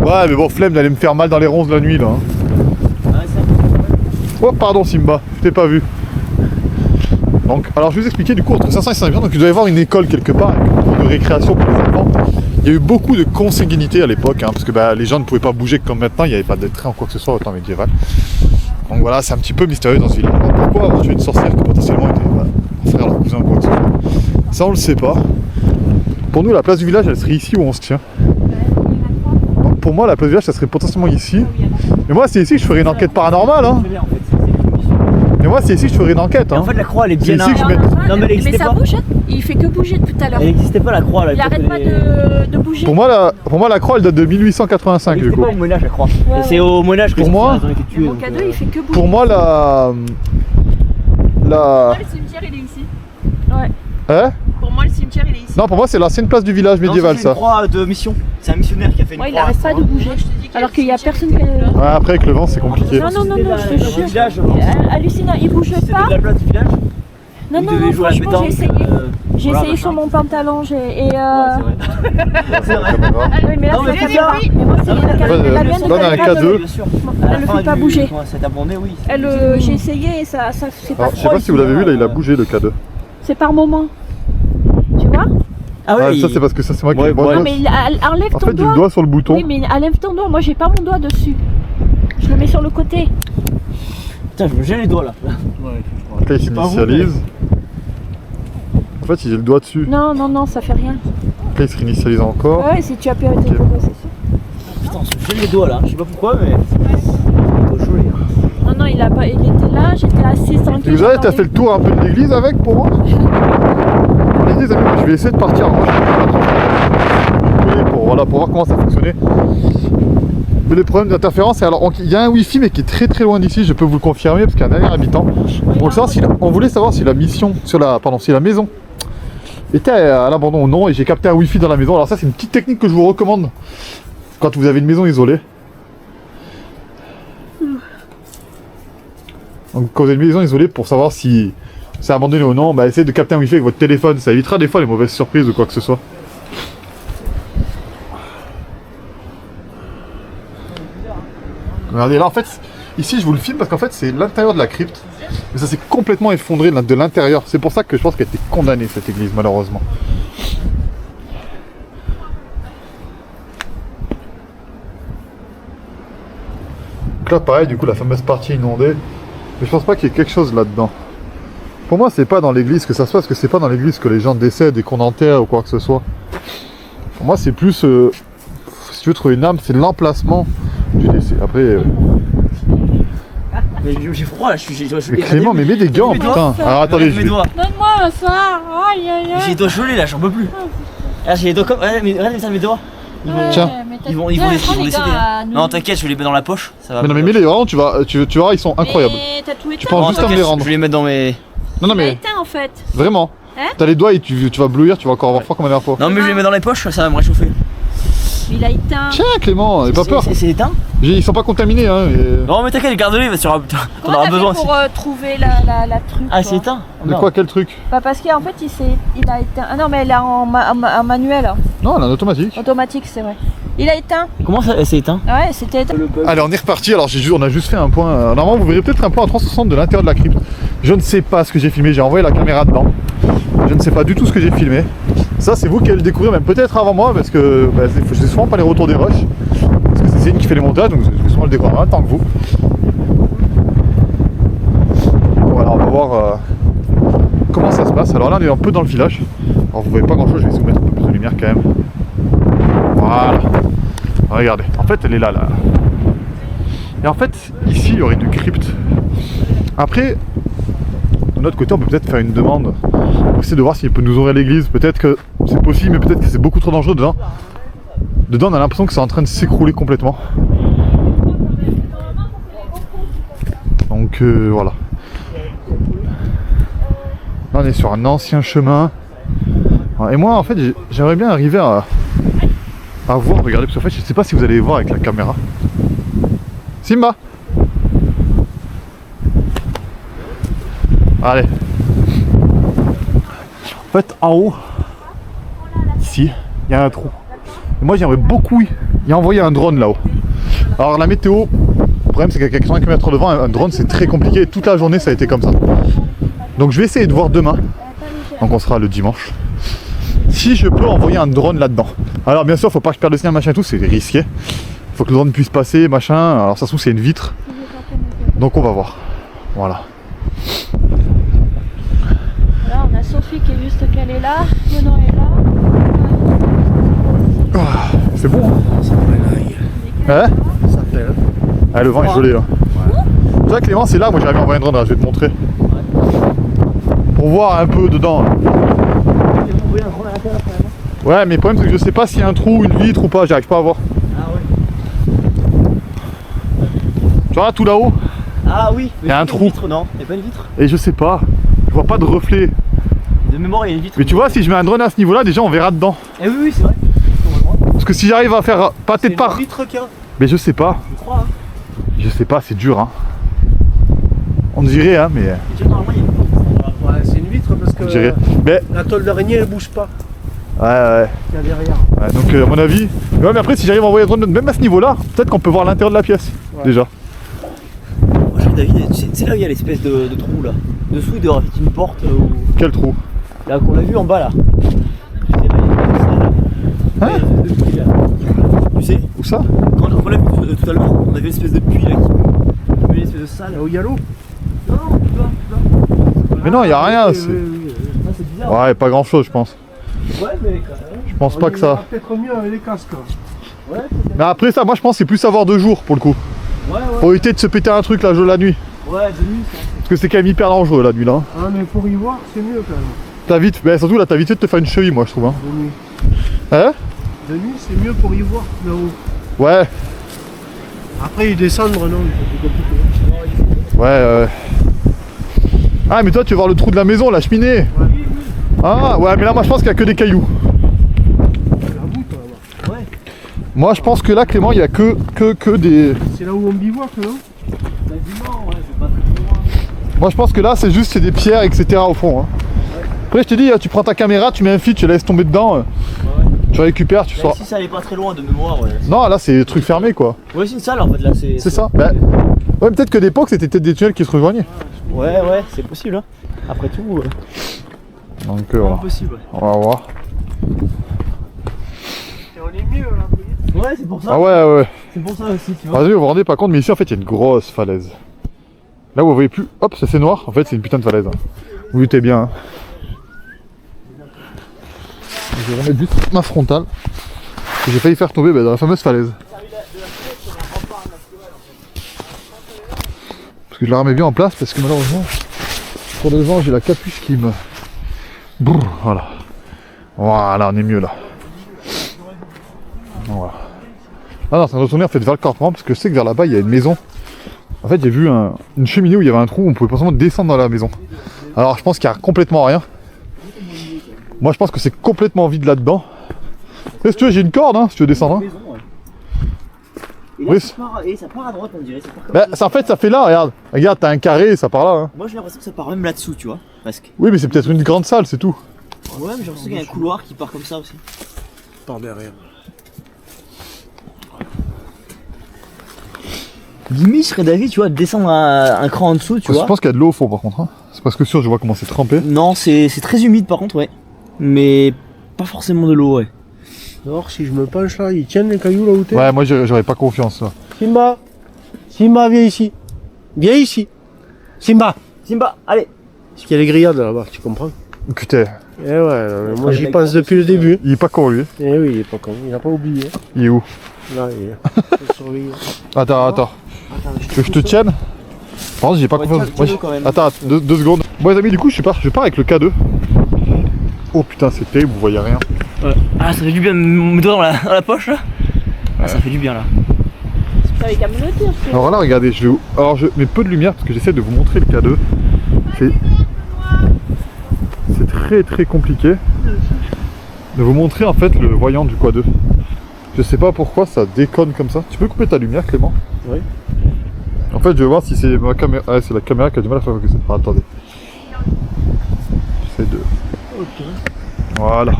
Ouais, mais bon, flemme d'aller me faire mal dans les ronces la nuit là. Hein. Oh, pardon Simba, je t'ai pas vu. Donc, alors je vais vous expliquer du coup entre 500 et 600 habitants. Donc, il doit y avoir une école quelque part, avec un cours de récréation pour les enfants. Il y a eu beaucoup de consanguinité à l'époque, hein, parce que bah, les gens ne pouvaient pas bouger comme maintenant, il n'y avait pas de train ou quoi que ce soit au temps médiéval. Donc voilà, c'est un petit peu mystérieux dans ce village. Alors, pourquoi avoir tué une sorcière qui potentiellement était un frère, leur cousin ou quoi que ce soit? Ça on le sait pas. Pour nous, la place du village, elle serait ici où on se tient. Donc pour moi, la place du village, ça serait potentiellement ici. Mais moi, c'est ici que je ferais une enquête paranormale. Hein. Mais moi, c'est ici que je ferais une enquête. Hein. En fait, la croix, elle est bien C'est ici que je mets... Non, mais elle existait ça pas. bouge, hein. Il fait que bouger depuis tout à l'heure. Elle n'existait pas la croix là. Il arrête pas de bouger. Pour moi, la croix, elle date de 1885 Elle du n'existait coup. pas au Moyen-Âge, la croix. Ouais, Et c'est au Moyen-Âge que Pour moi, ils ont été tués. Mon cadeau, il fait que bouger. Pour moi, la... Le cimetière, il est ici. Ouais. Hein? Pour moi, le cimetière, il est ici. Non, pour moi, c'est l'ancienne place du village médiéval, C'est ça. une croix de mission. C'est un missionnaire qui a fait une Ouais, il croix. arrête pas de bouger. Alors qu'il y a personne qui. Ouais, après, avec le vent, c'est compliqué. Non, non, non, non, je te Dans le village, jure. Hallucinant, il bouge C'était pas. de la place du village. Non, non, non, franchement, j'ai essayé. J'ai essayé sur mon pantalon, Ouais, c'est vrai. Oui, mais là, Non, c'est mais la c'est caméra. ça. Mais moi, c'est la Ouais, caméra. là, on a un K2. Bien sûr. Elle le fait pas bouger. C'est abondé, oui. J'ai essayé et ça c'est pas Alors, je sais pas si vous l'avez vu, là, il a bougé le K2. C'est par moment. Tu vois? Ah Ouais, oui. ça, c'est parce que ça, c'est moi qui Ouais, l'ai ouais. Non, mais enlève En ton fait, j'ai le doigt. doigt sur le bouton. Oui, mais enlève ton doigt. Moi, j'ai pas mon doigt dessus. Je le mets sur le côté. Putain, je me gêne les doigts là. Là, il pas vous, s'initialise. En fait, il a le doigt dessus. Non, non, non, ça fait rien. Là, il se réinitialise encore. Ouais, si tu appuies avec ton doigt, c'est sûr. Putain, on se gêne les doigts là. Je sais pas pourquoi, mais. Faut jouer. Non, non, il était là, j'étais assise tranquille. Et vous avez, t'as fait le tour un peu de l'église avec pour moi? L'église, amis, je vais essayer de partir. Moi, je suis pas trop pour voir comment ça fonctionnait. Mais les problèmes d'interférence, alors il y a un wifi mais qui est très très loin d'ici, je peux vous le confirmer parce qu'il y a un dernier habitant. On voulait savoir si la mission, si la maison était à l'abandon ou non, et j'ai capté un wifi dans la maison. Alors ça, c'est une petite technique que je vous recommande quand vous avez une maison isolée. Donc quand vous avez une maison isolée, pour savoir si c'est abandonné ou non, bah essayez de capter un wifi avec votre téléphone, ça évitera des fois les mauvaises surprises ou quoi que ce soit. Regardez là, en fait, ici je vous le filme parce qu'en fait c'est l'intérieur de la crypte, mais ça s'est complètement effondré de l'intérieur. C'est pour ça que je pense qu'elle a été condamnée cette église, malheureusement. Donc là pareil, du coup la fameuse partie inondée, mais je pense pas qu'il y ait quelque chose là-dedans. Pour moi c'est pas dans l'église que ça se passe, parce que c'est pas dans l'église que les gens décèdent et qu'on enterre ou quoi que ce soit. Pour moi c'est plus, si tu veux trouver une âme, c'est l'emplacement du décès. Après... Mais j'ai froid là, Mais Clément, mais mets des gants, putain. Alors attendez, je vais... Donne-moi un soir. Aïe, aïe, aïe. J'ai les doigts gelés là, j'en peux plus. Ah, j'ai les doigts comme. Regarde ça, mes doigts. Tiens. Ils vont décéder. Non, t'inquiète, je vais les mettre dans la poche. Ça va. Mais non, mais mets-les vraiment, tu verras, ils sont incroyables. Mais t'as tout éteint. Tu penses juste à me les rendre. Je vais les mettre dans mes. Non, non, Tu l'as mais éteint en fait. vraiment. Hein? T'as les doigts et tu vas bleuir, tu vas encore avoir froid comme la dernière fois. Non, mais je vais les mettre dans les poches, ça va me réchauffer. Il a éteint. Tiens Clément, n'aie pas peur. C'est éteint? Ils sont pas contaminés hein. Non mais t'inquiète, garde-les, parce que t'en Comment auras t'as besoin fait aussi. pour trouver la truc? Ah, toi c'est éteint? De quoi, quel truc? Bah parce qu'en fait il a éteint. Ah non mais il est en manuel. Non, elle est en automatique. Automatique c'est vrai. Il a éteint. Comment ça, c'est éteint? Ouais c'était éteint. Allez, on est reparti. Alors on a juste fait un point. Normalement, vous verrez peut-être un plan à 360 de l'intérieur de la crypte. Je ne sais pas ce que j'ai filmé. J'ai envoyé la caméra dedans. Je ne sais pas du tout ce que j'ai filmé. Ça, c'est vous qui allez le découvrir, même peut-être avant moi, parce que je sais souvent pas les retours des rushs. Parce que c'est Céline qui fait les montages, donc je vais souvent le découvrir en même temps que vous. Voilà, on va voir comment ça se passe. Alors là, on est un peu dans le village. Alors vous voyez pas grand-chose. Je vais essayer de vous mettre un peu plus de lumière quand même. Voilà. Regardez, en fait elle est là. Et en fait, ici il y aurait une crypte. Après, de notre côté, on peut peut-être faire une demande. On va essayer de voir s'il peut nous ouvrir l'église. Peut-être que c'est possible, mais peut-être que c'est beaucoup trop dangereux dedans. Dedans, on a l'impression que c'est en train de s'écrouler complètement. Donc voilà. Là, on est sur un ancien chemin. Et moi, en fait, j'aimerais bien arriver à voir, regardez, parce qu'en fait je sais pas si vous allez voir avec la caméra. Simba. Allez. En fait en haut, ici, il y a un trou. Et moi j'aimerais beaucoup y envoyer un drone là-haut. Alors la météo, le problème c'est qu'à 80 km devant, un drone c'est très compliqué. Toute la journée ça a été comme ça. Donc je vais essayer de voir demain. Donc on sera le dimanche. Si je peux envoyer un drone là-dedans. Alors bien sûr, faut pas que je perde le signal, machin et tout, c'est risqué. Faut que le drone puisse passer, machin. Alors ça se trouve c'est une vitre. Donc on va voir. Voilà. Là on a Sophie qui est juste calée là. Benoît est là. Ah, c'est bon. Hein? Ça plaît, hein. Ah, le vent est gelé là. Tu vois Clément, c'est là, moi j'avais envoyé un drone là, je vais te montrer. Pour voir un peu dedans. Ouais, mais le problème c'est que je sais pas s'il y a un trou, une vitre ou pas, j'arrive pas à voir. Ah ouais. Tu vois là, tout là-haut? Ah oui. Il y a un trou. Vitre, non, il n'y a pas une vitre. Et je sais pas, je vois pas de reflet. De mémoire, il y a une vitre. Mais tu vois, si je mets un drone à ce niveau là, déjà on verra dedans. Eh oui, oui, c'est vrai. Parce que si j'arrive à faire pâté de part. vitre qu'il y a. Mais je sais pas. Je crois, hein. Je sais pas, c'est dur hein. On dirait hein, mais. Déjà, normalement, il y a une vitre. Ouais, c'est une vitre parce que On dirait. Mais. la tôle d'araignée elle bouge pas. Ouais. Il y a derrière. Ouais, donc à mon avis. Ouais, mais après si j'arrive à envoyer un drone même à ce niveau là, peut-être qu'on peut voir l'intérieur de la pièce. Ouais. Déjà. Moi, David, c'est là où il y a l'espèce de trou là. Dessous, il doit y avoir une porte Quel trou? là qu'on a vu en bas là. Tu sais, là, il y a une salle, là. Hein? Ouais, il y a deux puits, là. Tu sais, Où ça? quand on l'a vu tout à l'heure, on avait une espèce de puits là qui met une espèce de salle. Là où il y a l'eau. Non, non, tu vois. Mais non, y a rien. Oui, c'est- oui, oui. Ah, c'est bizarre. Ouais, pas grand chose je pense. Ouais, mais quand même. Je pense pas que ça. Peut-être mieux avec les casques. Ouais, Mais après ça, moi je pense que c'est plus savoir de jour pour le coup. ouais, Pour éviter de se péter un truc la nuit. ouais, de nuit, ça. Parce que c'est quand même hyper dangereux la nuit là. Ah mais pour y voir c'est mieux quand même. T'as vite, mais surtout là t'as vite fait de te faire une cheville moi je trouve hein. De nuit. Hein? De nuit c'est mieux pour y voir là-haut. Ouais, Après y descendre non, c'est plus compliqué. ouais. Ah mais toi tu veux voir le trou de la maison, la cheminée. Ah ouais mais là moi je pense qu'il y a que des cailloux. La voûte là-bas. Ouais. Moi je pense que là Clément il y a que des. C'est là où on bivouac non? Quasiment, ouais, c'est pas très loin. Moi je pense que là c'est juste des pierres etc au fond hein. Après je te dis tu prends ta caméra, tu mets un fil, tu la laisses tomber dedans, tu récupères, tu Là, sors. ici, ça allait pas très loin de mémoire, ouais. Non là c'est des trucs fermés quoi. Ouais, c'est une salle en fait, là, c'est. C'est ça. Bah, ouais peut-être que d'époque c'était peut-être des tunnels qui se rejoignaient. Ouais, ouais, c'est possible, hein. Après tout, Donc voilà. impossible. On va voir. Et on est mieux là. Ouais, c'est pour ça. Ah ouais. C'est pour ça aussi, tu vois. Ah, vous vous rendez pas compte, mais ici en fait il y a une grosse falaise. Là où vous voyez plus, hop, ça c'est noir, en fait c'est une putain de falaise. Vous luttez bien. Hein. Je vais remettre juste ma frontale. Que j'ai failli faire tomber dans la fameuse falaise. Parce que je la remets bien en place parce que malheureusement, pour devant j'ai la capuche qui me. Brrr, voilà. Voilà, on est mieux là. Voilà. Ah non, c'est en retourner en fait vers le campement parce que je sais que vers là-bas il y a une maison. En fait j'ai vu une cheminée où il y avait un trou où on pouvait pas seulement descendre dans la maison. Alors je pense qu'il y a complètement rien. Moi je pense que c'est complètement vide là-dedans. Si tu veux, j'ai une corde, hein, si tu veux descendre. Hein. Maison, ouais. Et là, Oui. ça part à droite, on dirait. Ça part comme Bah, ça. en fait, ça fait là, regarde. Regarde, t'as un carré, ça part là. Hein. Moi, j'ai l'impression que ça part même là-dessous, tu vois. Presque. Oui, mais c'est peut-être une grande salle, c'est tout. Ouais, mais j'ai l'impression qu'il y a un couloir qui part comme ça aussi. Par derrière. Limite, je serais d'avis, tu vois, de descendre un cran en dessous, tu Je vois. pense qu'il y a de l'eau au fond, par contre. Hein. C'est parce que sûr, je vois comment c'est trempé. Non, c'est très humide par contre, ouais. Mais pas forcément de l'eau, ouais. Alors, si je me penche là, ils tiennent les cailloux là où t'es. Ouais, moi, j'aurais pas confiance. Là. Simba, Simba, viens ici. Viens ici. Simba. Simba, allez. Parce qu'il y a les grillades là-bas, tu comprends? Putain, Eh ouais, non, mais moi j'y pense depuis le début. il est pas con, lui. Eh oui, il est pas con, il a pas oublié. Il est où? Là, il est surveillé. Attends. Tu veux que je te tienne? Par contre, j'ai pas Ouais, confiance. tiens-le quand même. Attends, deux secondes. Bon, les amis, du coup, je pars avec le K2. Oh putain, c'est terrible, vous voyez rien. Ouais. Ah, ça fait du bien de me doigt dans la poche là. Ah, ça fait du bien là. T'avais qu'à me le dire. Alors là, regardez, alors je mets peu de lumière parce que j'essaie de vous montrer le K2. C'est très très compliqué de vous montrer en fait le voyant du K2. Je sais pas pourquoi ça déconne comme ça. Tu peux couper ta lumière, Clément? Oui. En fait, je vais voir si c'est ma caméra. Ah, c'est la caméra qui a du mal à faire focuser. Ah, attendez. J'essaie de. Ok. Voilà.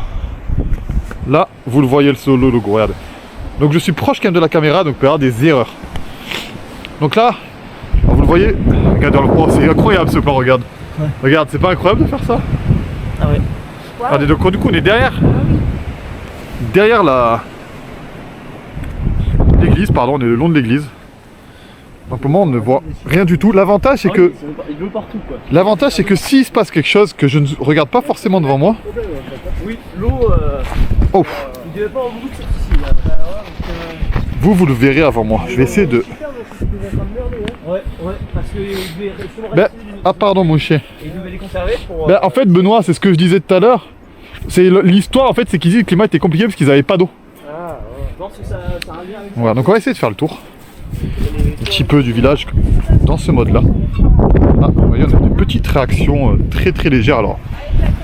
Là, vous le voyez le logo, regardez. Donc je suis proche quand même de la caméra, donc il peut y avoir des erreurs. Donc là, vous le voyez, regardez, oh, c'est incroyable ce plan, regarde. Ouais. Regarde, c'est pas incroyable de faire ça? Ah ouais. Regardez, donc du coup on est derrière. Derrière l'église, pardon, on est le long de l'église. Donc pour le moment on ne voit rien du tout. L'avantage c'est que. Il pleut partout quoi. L'avantage c'est que s'il se passe quelque chose que je ne regarde pas forcément devant moi. Oui, l'eau. Oh. Il devait pas avoir beaucoup de choses ici là. Vous le verrez avant moi. Je vais essayer de. Ouais, parce que il devait justement Ben, rester ah pardon mon chien. et il devait les conserver pour. Ben, en fait Benoît, c'est ce que je disais tout à l'heure. C'est l'histoire en fait, c'est qu'ils disent que le climat était compliqué parce qu'ils n'avaient pas d'eau. Ah, ouais. Je pense que ça a un lien avec Voilà, donc on va essayer de faire le tour. Un petit peu du village dans ce mode là. Ah, vous voyez, on a des petites réactions très très légères. Alors,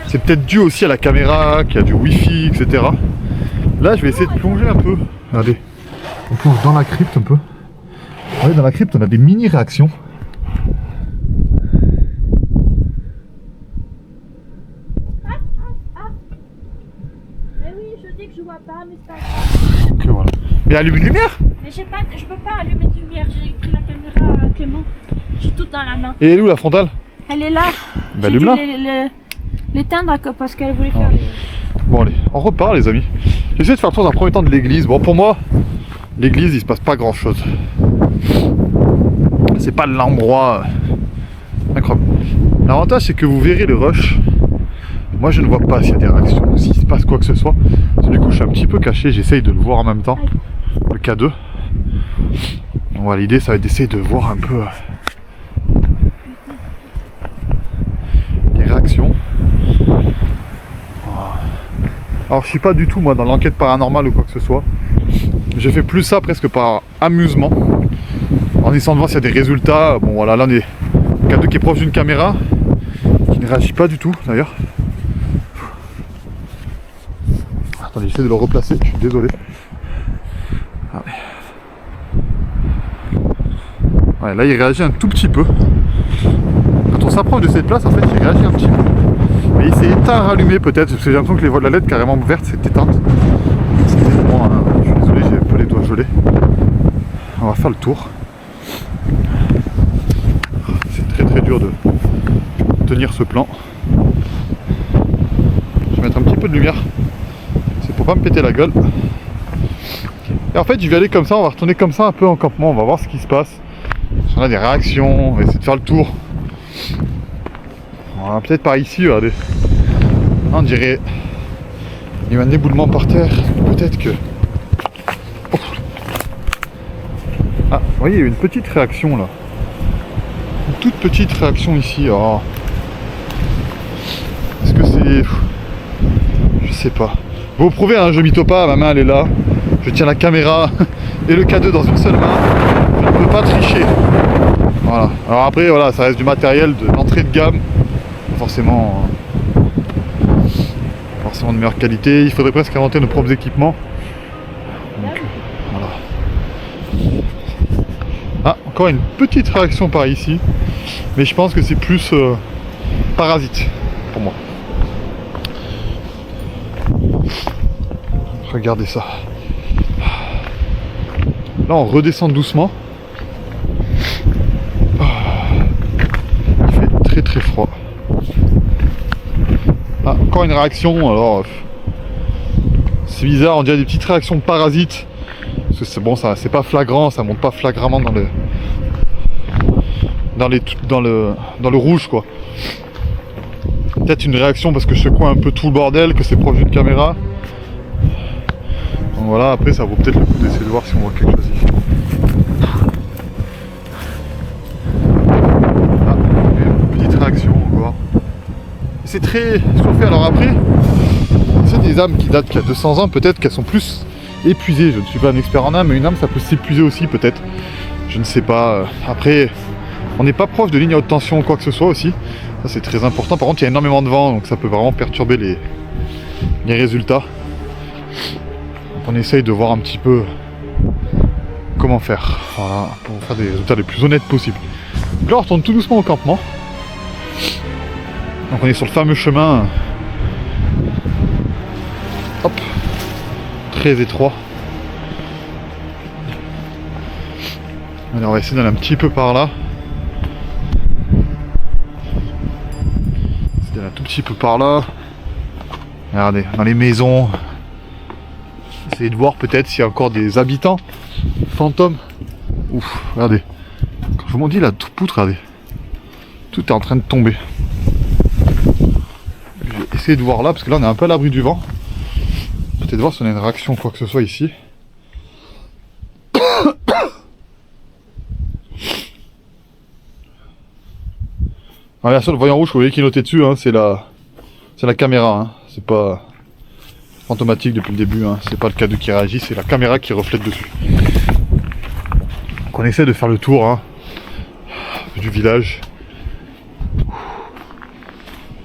c'est peut-être dû aussi à la caméra, qu'il y a du wifi, etc. Là, je vais essayer de plonger un peu. Regardez, on plonge dans la crypte un peu. Vous voyez, dans la crypte, on a des mini réactions. Mais oui, je dis que je vois pas, mais c'est pas grave. Donc voilà. Mais allume une lumière. Mais je peux pas allumer de lumière, j'ai pris la caméra à Clément. J'ai tout dans la main. Et elle est où la frontale? Elle est là. Bah, J'ai dû allume-la. l'éteindre parce qu'elle voulait faire les... Bon allez, on repart les amis. J'essaie de faire le tour dans un premier temps de l'église. Bon pour moi, l'église il se passe pas grand chose. C'est pas l'endroit incroyable. L'avantage c'est que vous verrez le rush. Moi je ne vois pas s'il y a des réactions, s'il se passe quoi que ce soit. Parce que du coup je suis un petit peu caché, j'essaye de le voir en même temps. Le K2. Donc voilà, l'idée ça va être d'essayer de voir un peu les réactions. Alors je suis pas du tout moi dans l'enquête paranormale ou quoi que ce soit. J'ai fait plus ça presque par amusement. En essayant de voir s'il y a des résultats. Bon voilà, là on est K2 qui est proche d'une caméra, qui ne réagit pas du tout d'ailleurs. Attendez, j'essaie de le replacer, je suis désolé. Allez. Ouais, là il réagit un tout petit peu. Quand on s'approche de cette place, en fait il réagit un petit peu. Mais il s'est éteint, rallumé peut-être, parce que j'ai l'impression que les voies de la LED carrément vertes s'est éteinte. C'était moi, hein. Je suis désolé, j'ai un peu les doigts gelés. On va faire le tour. C'est très très dur de tenir ce plan. Je vais mettre un petit peu de lumière. C'est pour pas me péter la gueule. Et en fait je vais aller comme ça, on va retourner comme ça un peu en campement, on va voir ce qui se passe. Si on a des réactions, on va essayer de faire le tour. Voilà, peut-être par ici, regardez. On dirait il y a un éboulement par terre. Peut-être que. Oh. Ah, vous voyez, il y a une petite réaction là. Une toute petite réaction ici. Oh. Est-ce que c'est. Je sais pas. Vous prouvez, hein, je mytho pas, ma main elle est là. Je tiens la caméra et le K2 dans une seule main. Je ne peux pas tricher. Voilà. Alors après, voilà, ça reste du matériel d'entrée de gamme. Forcément forcément de meilleure qualité. Il faudrait presque inventer nos propres équipements. Donc, voilà. Ah, encore une petite réaction par ici. Mais je pense que c'est plus parasite pour moi. Regardez ça. Là on redescend doucement. Il fait très très froid. Ah, encore une réaction, alors c'est bizarre, on dirait des petites réactions de parasites. Parce que c'est bon, ça c'est pas flagrant, ça monte pas flagramment dans le rouge quoi. Peut-être une réaction parce que je secoue un peu tout le bordel, que c'est proche d'une caméra. Donc voilà, après ça vaut peut-être le coup d'essayer de voir si on voit quelque chose ici. Ah, une petite réaction encore. C'est très chauffé. Alors après, c'est des âmes qui datent d'il y a 200 ans, peut-être qu'elles sont plus épuisées. Je ne suis pas un expert en âme, mais une âme ça peut s'épuiser aussi peut-être. Je ne sais pas. Après, on n'est pas proche de ligne à haute tension ou quoi que ce soit aussi. Ça c'est très important. Par contre, il y a énormément de vent, donc ça peut vraiment perturber les résultats. On essaye de voir un petit peu comment faire, voilà, pour faire des résultats les plus honnêtes possibles. Donc là on retourne tout doucement au campement. Donc on est sur le fameux chemin, hop, très étroit. Allez, on va essayer d'aller un petit peu par là. C'est un tout petit peu par là. Regardez, dans les maisons. Essayez de voir peut-être s'il y a encore des habitants fantômes. Ouf, regardez. Quand je vous dis la poutre, regardez. Tout est en train de tomber. Je vais essayer de voir là, parce que là on est un peu à l'abri du vent. Peut-être voir si on a une réaction ou quoi que ce soit ici. Ah, bien sûr, le voyant rouge, vous voyez qu'il est noté dessus, hein, c'est la caméra. Hein. C'est pas fantomatique depuis le début, hein. C'est pas le cadeau qui réagit, c'est la caméra qui reflète dessus. Donc on essaie de faire le tour hein, du village.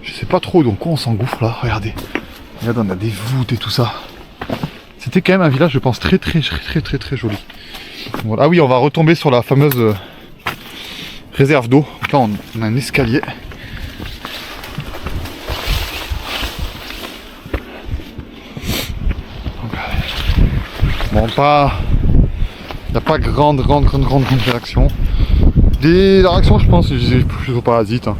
Je sais pas trop donc on s'engouffre là, regardez. Regardez, on a des voûtes et tout ça. C'était quand même un village je pense très joli. Voilà. Ah oui, on va retomber sur la fameuse réserve d'eau. Là on a un escalier. Bon, pas... Il n'y a pas grande réaction. La réaction, je pense, c'est plus aux parasites. Hein.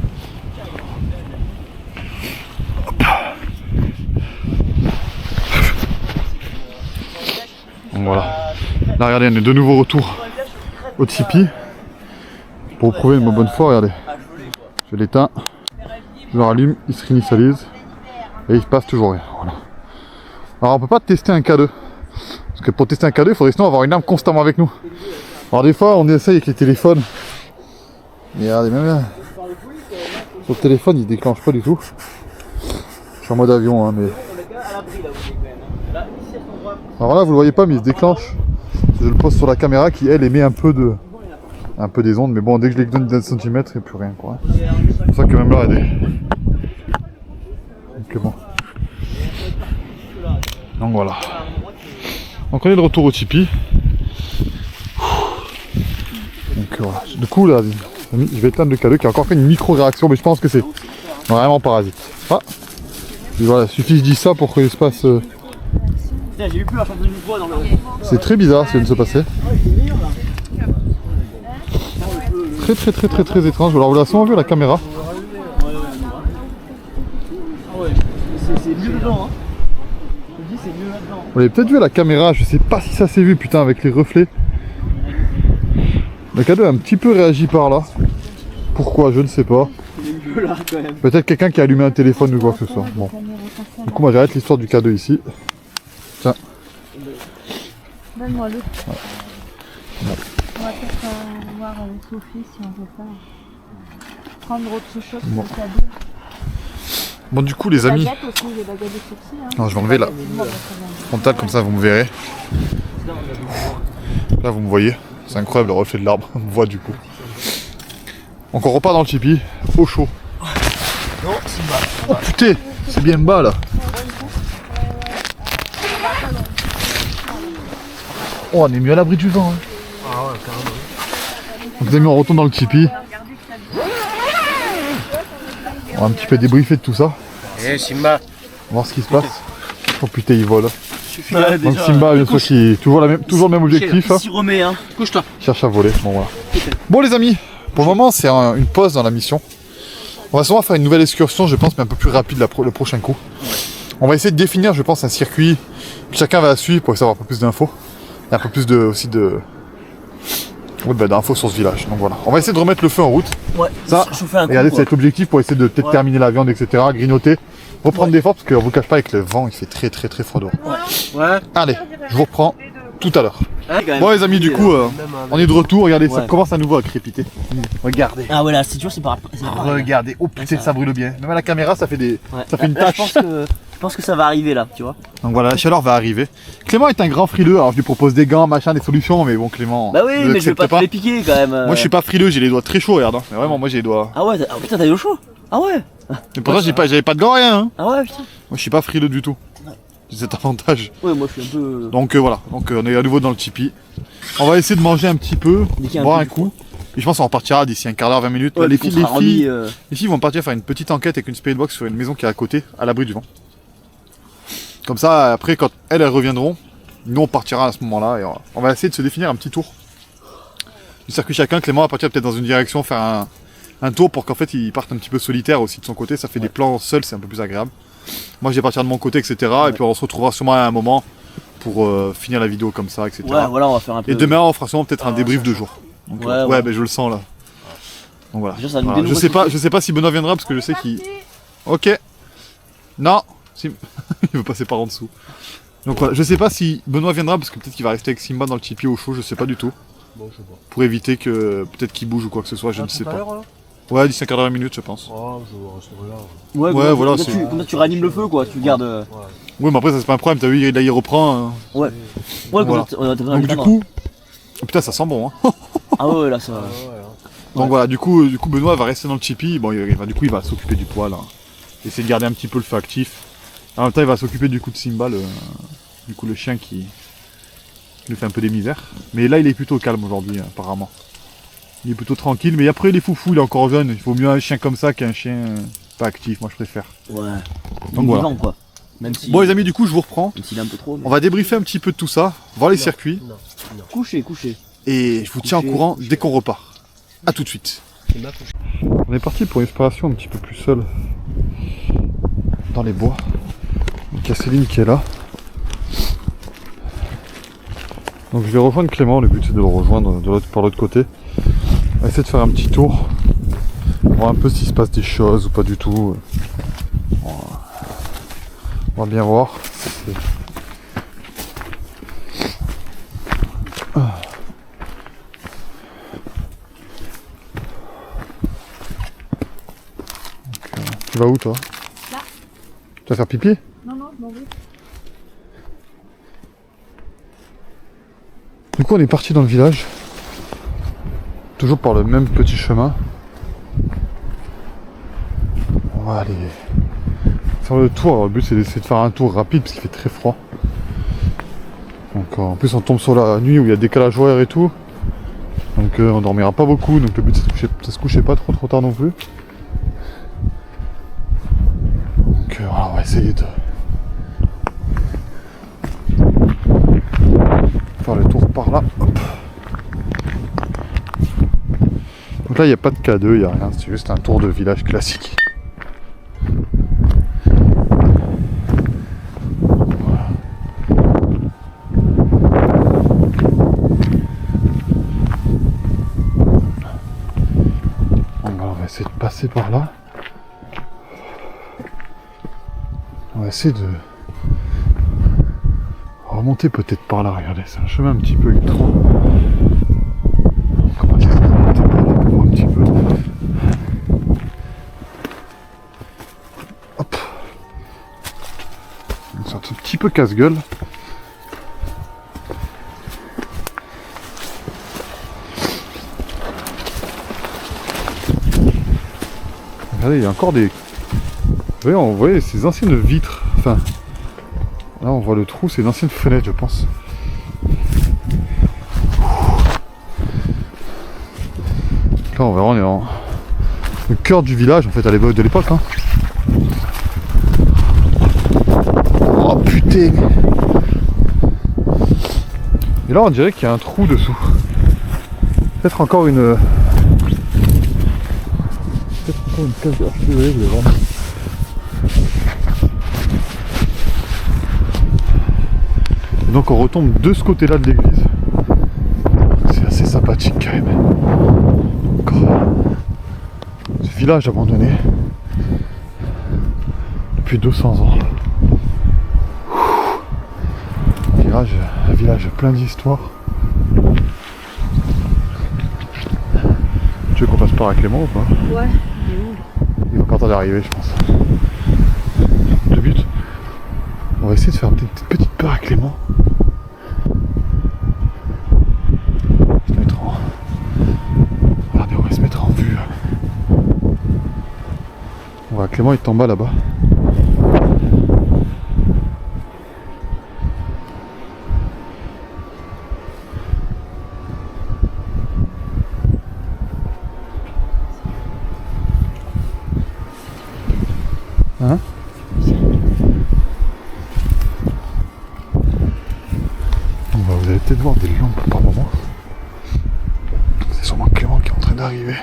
Donc voilà. Là, regardez, on est de nouveau retour au Tipeee. Pour prouver de ma bonne foi, regardez. Je l'éteins, je le rallume, il se réinitialise. Et il se passe toujours rien. Voilà. Alors, on peut pas tester un K2. Parce que pour tester un K2, il faudrait sinon avoir une arme constamment avec nous. Alors des fois, on essaye avec les téléphones. Mais regardez, même là, sur le téléphone, il déclenche pas du tout. Je suis en mode avion, hein, mais... Alors là, vous le voyez pas, mais il se déclenche. Je le pose sur la caméra qui, elle, émet un peu des ondes. Mais bon, dès que je les donne d'un centimètre, il n'y a plus rien, quoi. C'est pour ça que même là, regardez. Donc bon. Donc voilà. Donc on est de retour au Tipeee. Donc voilà. Du coup là, je vais éteindre le K2 qui a encore fait une micro-réaction, mais je pense que c'est vraiment parasite. Ah. Et voilà, il suffit que je dise ça pour qu'il se passe... C'est très bizarre ce qui vient de se passer. Très étrange. Alors vous l'avez souvent vu à la caméra. C'est mieux dedans, hein. Vous l'avez peut-être vu à la caméra, je sais pas si ça s'est vu, putain, avec les reflets. Le K2 a un petit peu réagi par là. Pourquoi, je ne sais pas. Peut-être quelqu'un qui a allumé un téléphone ou quoi que ce soit. Bon. Du coup, moi j'arrête l'histoire du K2 ici. Tiens. Donne-moi le. Ouais. On va peut-être voir avec Sophie si on peut pas prendre autre chose Bon. que le cadeau. Bon, du coup, les amis. Baguette aussi, les baguettes de Sophie. Hein. Alors, je vais enlever la frontale comme ça, vous me verrez. Là, vous me voyez. C'est incroyable le reflet de l'arbre. On me voit du coup. Donc, on repart dans le Tipeee. Au chaud. Non, c'est bas. Oh putain, c'est bien bas là. Oh, on est mieux à l'abri du vent. Hein. Ah ouais, carrément. Donc les amis, on retourne dans le tipi. On va un petit peu débriefer de tout ça. Eh Simba. On va voir ce qui se passe. Oh putain, il vole. Ouais, Donc Simba, bien sûr, qui est toujours le même objectif. Il s'y remet, hein. Couche-toi. Il cherche à voler. Bon, voilà. Bon les amis, pour le moment, c'est une pause dans la mission. On va sûrement faire une nouvelle excursion, je pense, mais un peu plus rapide le prochain coup. On va essayer de définir, je pense, un circuit que chacun va suivre pour essayer d'avoir un peu plus d'infos. Et un peu plus d'infos sur ce village. Donc voilà. On va essayer de remettre le feu en route. Ouais, Ça, chauffer un coup. regardez, c'est l'objectif pour essayer de peut-être terminer la viande, etc. Grignoter, reprendre des forces, parce qu'on vous cache pas, avec le vent, il fait très très très froid dehors. Ouais. Allez, je vous reprends tout à l'heure. Hein, quand même. Bon les amis, du coup, on est de retour. Regardez, ça Ouais. commence à nouveau à crépiter. Regardez. Ah ouais, là, c'est dur, c'est pas. Regardez. Oh putain, ça brûle bien. Même à la caméra, ça fait une Là, tache. je pense que ça va arriver là, tu vois. Donc voilà, la chaleur va arriver. Clément est un grand frileux, alors je lui propose des gants, machin, des solutions, mais bon, Clément. Bah oui, ne mais je vais l'accepte pas te les piquer quand même. Moi je suis pas frileux, j'ai les doigts très chauds, regarde. Hein. Mais vraiment, moi j'ai les doigts. Ah ouais, oh, putain, t'as eu le chaud. Ah ouais. Mais pourtant j'avais pas de gants, rien. Hein. Ah ouais, putain. Moi je suis pas frileux du tout. J'ai cet avantage. Ouais, moi je suis un peu. Donc voilà, donc on est à nouveau dans le tipi. On va essayer de manger un petit peu, Niquer un boire peu un du coup. Et je pense qu'on repartira d'ici un quart d'heure, 20 minutes. Ouais, Là, les du coup, filles, on sera remis, les filles vont partir faire une petite enquête avec une spirit box sur une maison qui est à côté, à l'abri du vent. Comme ça, après, quand elles reviendront, nous on partira à ce moment-là et on va essayer de se définir un petit tour du circuit chacun. Clément va partir peut-être dans une direction, faire un tour pour qu'en fait il parte un petit peu solitaire aussi de son côté. Ça fait des plans seuls, c'est un peu plus agréable. Moi je vais partir de mon côté, etc. Et puis on se retrouvera sûrement à un moment pour finir la vidéo comme ça, etc. Ouais, voilà, on va faire un peu. Et demain on fera sûrement peut-être un débrief de jour. Donc, Ouais. ben, je le sens là. Donc voilà. Déjà, ça nous Voilà. dénoue Je sais pas si Benoît viendra parce que je sais qu'il. Ok. Non. Si... il veut passer par en dessous. Donc voilà, je sais pas si Benoît viendra parce que peut-être qu'il va rester avec Simba dans le tipi au chaud, je sais pas du tout. Bon, je sais pas. Pour éviter que peut-être qu'il bouge ou quoi que ce soit, je ne sais Tout à pas. l'heure, là Ouais, d'ici un quart d'heure, 20 minutes je pense. Oh, je resterai là. Ouais, Ouais, voilà, comme ça, c'est- comme ça, tu ranimes le feu quoi, tu gardes. Oui mais après ça c'est pas un problème, t'as vu, là il reprend. Hein. Ouais, Voilà. comme ça, on a besoin Donc de du cadre. coup. Oh, putain ça sent bon hein. Ah ouais, là ça. Ouais, Donc voilà, du coup Benoît va rester dans le tipi, bon il va s'occuper du poêle, hein. Essayer de garder un petit peu le feu actif. En même temps il va s'occuper du coup de Simba, le chien qui lui fait un peu des misères. Mais là il est plutôt calme aujourd'hui apparemment. Il est plutôt tranquille, mais après il est foufou, il est encore jeune, il faut mieux un chien comme ça qu'un chien pas actif, moi je préfère. Ouais. Donc voilà. Vivant, quoi. Même si. Bon les amis, du coup je vous reprends. Même s'il est un peu trop. mais- On va débriefer un petit peu de tout ça, voir les circuits, Coucher. et je vous tiens au courant dès qu'on repart. A tout de suite. On est parti pour une exploration un petit peu plus seule dans les bois. Donc il y a Céline qui est là. Donc je vais rejoindre Clément, le but c'est de le rejoindre par l'autre côté. On va essayer de faire un petit tour, voir un peu s'il se passe des choses ou pas du tout. On va bien voir. Tu vas où toi? Là. Tu vas faire pipi? Non, je m'en vais. Du coup on est parti dans le village. Toujours par le même petit chemin. On va aller faire le tour. Alors, le but c'est d'essayer de faire un tour rapide parce qu'il fait très froid. Donc en plus on tombe sur la nuit où il y a décalage horaire et tout. Donc on dormira pas beaucoup. Donc le but c'est de se coucher pas trop tard non plus. Donc voilà, on va essayer de faire le tour par là. Hop. Donc là il n'y a pas de K2, il n'y a rien, c'est juste un tour de village classique. Voilà. Donc voilà, on va essayer de passer par là. On va essayer de remonter peut-être par là, regardez, c'est un chemin un petit peu étroit. Donc on va essayer de remonter par là pour voir un petit peu. Hop. Donc c'est un petit peu casse-gueule. Regardez, il y a encore des... Vous voyez, on voit ces anciennes vitres. Enfin, là on voit le trou, c'est une ancienne fenêtre je pense. Là on verra, on est dans le cœur du village en fait à l'époque de l'époque. Hein. Oh putain. Et là on dirait qu'il y a un trou dessous. Peut-être encore une. Peut-être encore une cage de artillerie, vous allez voir. Et donc on retombe de ce côté-là de l'église. C'est assez sympathique quand même. Encore ce village abandonné depuis 200 ans. Un village plein d'histoires. Tu veux qu'on passe par à Clément ou pas? Ouais. Il va pas tarder d'arriver je pense. Le but, on va essayer de faire une petite peur à Clément. Se mettre en... Regardez, on va se mettre en vue. On va Clément est en bas là-bas. Hein? Vous allez peut-être voir des lampes par moment. C'est sûrement Clément qui est en train d'arriver.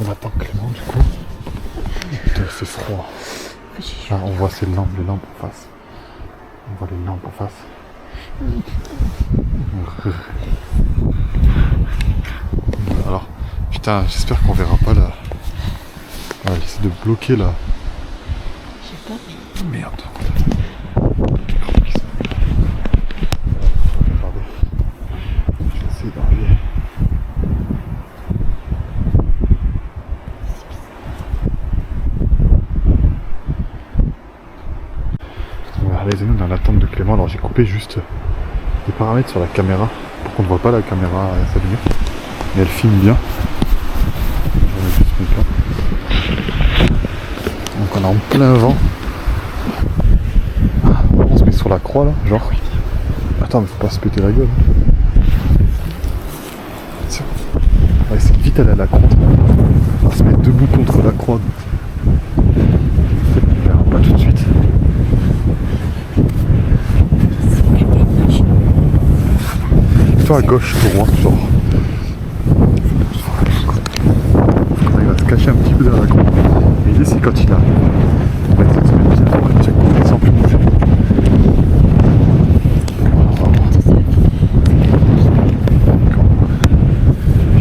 On attend Clément du coup. Putain, il fait froid. Ah, on voit les lampes en face. On voit les lampes en face. Alors, putain, j'espère qu'on verra pas là. Ah, j'essaie de bloquer là. J'ai pas. Merde. Je vais essayer d'enlever. Voilà les amis, on est dans l'attente de Clément. Alors j'ai coupé juste des paramètres sur la caméra pour qu'on ne voit pas la caméra s'allumer. Mais elle filme bien. On va juste mettre là. Donc on est en plein vent. On se met sur la croix là, genre. Attends, mais faut pas se péter la gueule. Tiens. On va essayer de vite aller à la croix. On va se mettre debout contre la croix. On verra pas tout de suite. Plutôt à gauche, droit, genre. On arrive à se cacher un petit peu derrière la croix. Et l'idée c'est quand il arrive, on va essayer de se mettre bien après de chaque côté sans plus bouger.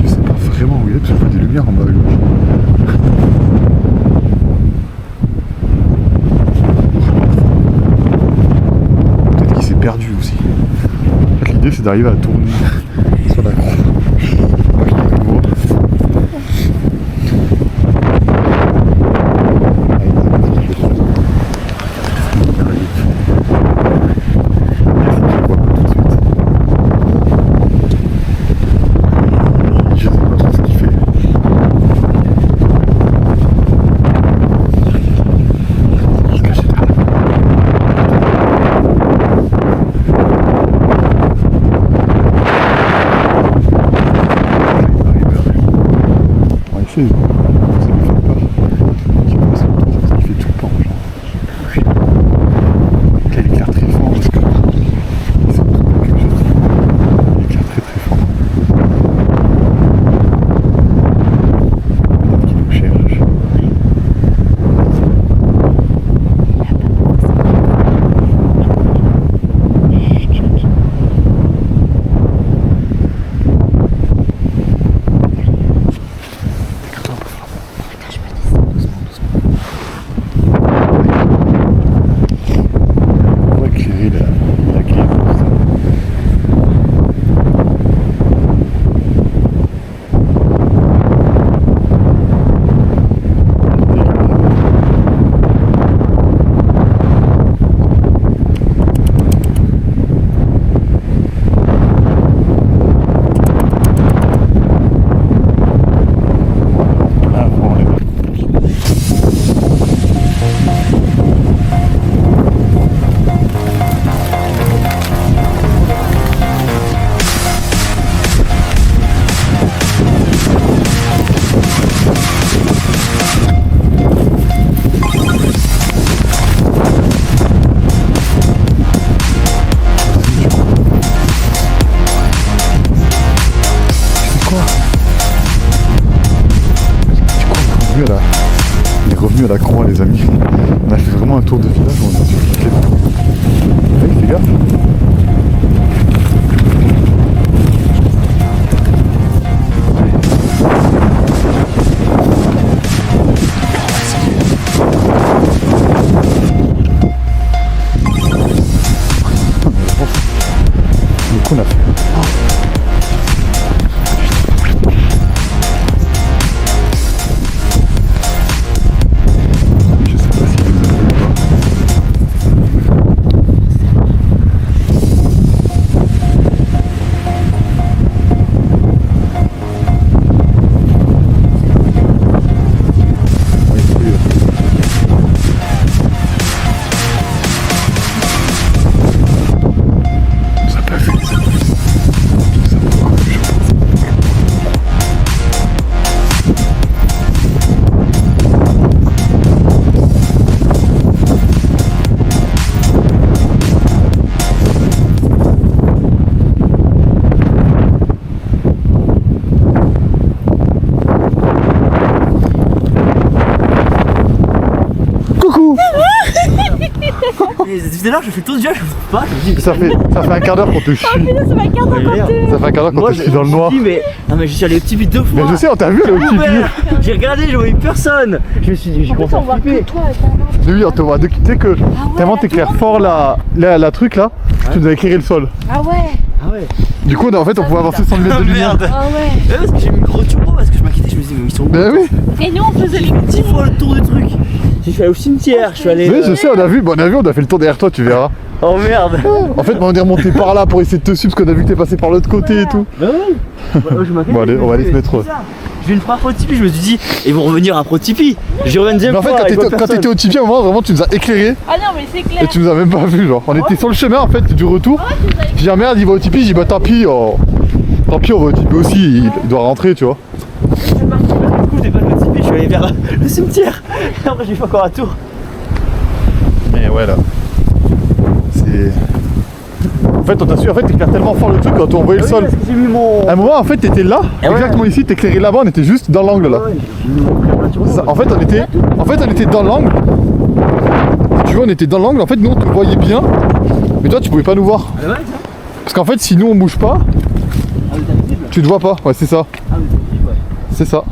Je sais pas vraiment où il est parce que je vois des lumières en bas à gauche. Peut-être qu'il s'est perdu aussi. En fait, l'idée c'est d'arriver à tourner sur la croix. Moi je l'ai vu. Ça lui fait peur. Qui passe le temps, il fait tout le temps, genre. Là il éclaire très fort parce que ils sont tous quelque chose. Il éclaire très très fort. Peut-être qu'il nous cherche. venu à la croix les amis. On a fait vraiment un tour de village, on a sur toutes les dents. Oui, fais gaffe. Du coup on a fait. Je sais pas si vous avez ou pas. Oui, oui, ça n'a pas fait les amis. Ça n'a pas encore vu, je pense. Coucou. Tout à l'heure, je fais le tour du village, je trouve pas. Je me dis, Ça fait un quart d'heure qu'on te chie. Ça va un quart d'heure quand Ça fait un quart d'heure qu'on moi, te chie dans le noir. Je me dis, mais non, mais je suis allé au petit but 2 fois. Mais je sais, on t'a vu le petit pied. J'ai regardé, je voyais personne. Je me suis dit, j'ai En fait, commencé on à voit flipper. que toi avec ta lampe. Oui, on te voit. Tu sais que tellement t'éclaires fort la truc là, tu nous as éclairé le sol. Ah ouais. Ah ouais. Du coup, en fait, on pouvait avancer 100 mètres de lumière. Merde. Ah ouais. Ouais, parce que j'ai mis le gros turbo parce que je m'inquiétais, je me disais, mais ils sont où? Ben oui, Et nous on faisait les petits. 10 fois le tour du truc. Je suis allé au cimetière, je suis allé. oui, je sais, on a vu, on a fait le tour derrière toi, tu verras. Oh merde. En fait, on est remonté par là pour essayer de te suivre parce qu'on a vu que t'es passé par l'autre côté et tout. Bah oui. Je m'inquiète. Bon, allez, on va aller se mettre. J'ai vu une première fois au Tipeee, je me suis dit, ils vont revenir après au Tipeee. J'ai reviens une deuxième Mais en fait, fois. quand t'étais au Tipeee, à un moment, vraiment, tu nous as éclairé Ah non mais c'est clair. et tu nous as même pas vu, genre. On était sur le chemin en fait du retour. J'ai dit, ah, merde, il va au Tipeee, j'ai dit, bah tant pis, tant pis, on va au Tipeee aussi, il doit rentrer, tu vois. Du coup, j'étais pas au Tipeee, je suis allé vers le cimetière. Et après, j'ai fait encore un tour. Mais ouais, là. C'est. En fait, on t'a su, en fait, t'éclaires tellement fort le truc quand on voyait le sol. Parce que j'ai mis mon. À un moment, en fait, t'étais là, Ah ouais. exactement ici, t'éclairais là-bas, on était juste dans l'angle là. Ouais, j'ai mis mon frère turbo. C'est ça. En fait, on était dans l'angle. Tu vois, on était dans l'angle. En fait, nous, on te voyait bien, mais toi, tu pouvais pas nous voir. Ah ouais, tiens. Parce qu'en fait, si nous, on bouge pas, Ah, mais t'as visible. tu te vois pas. Ouais, c'est ça. Ah, mais t'as visible, ouais. C'est ça.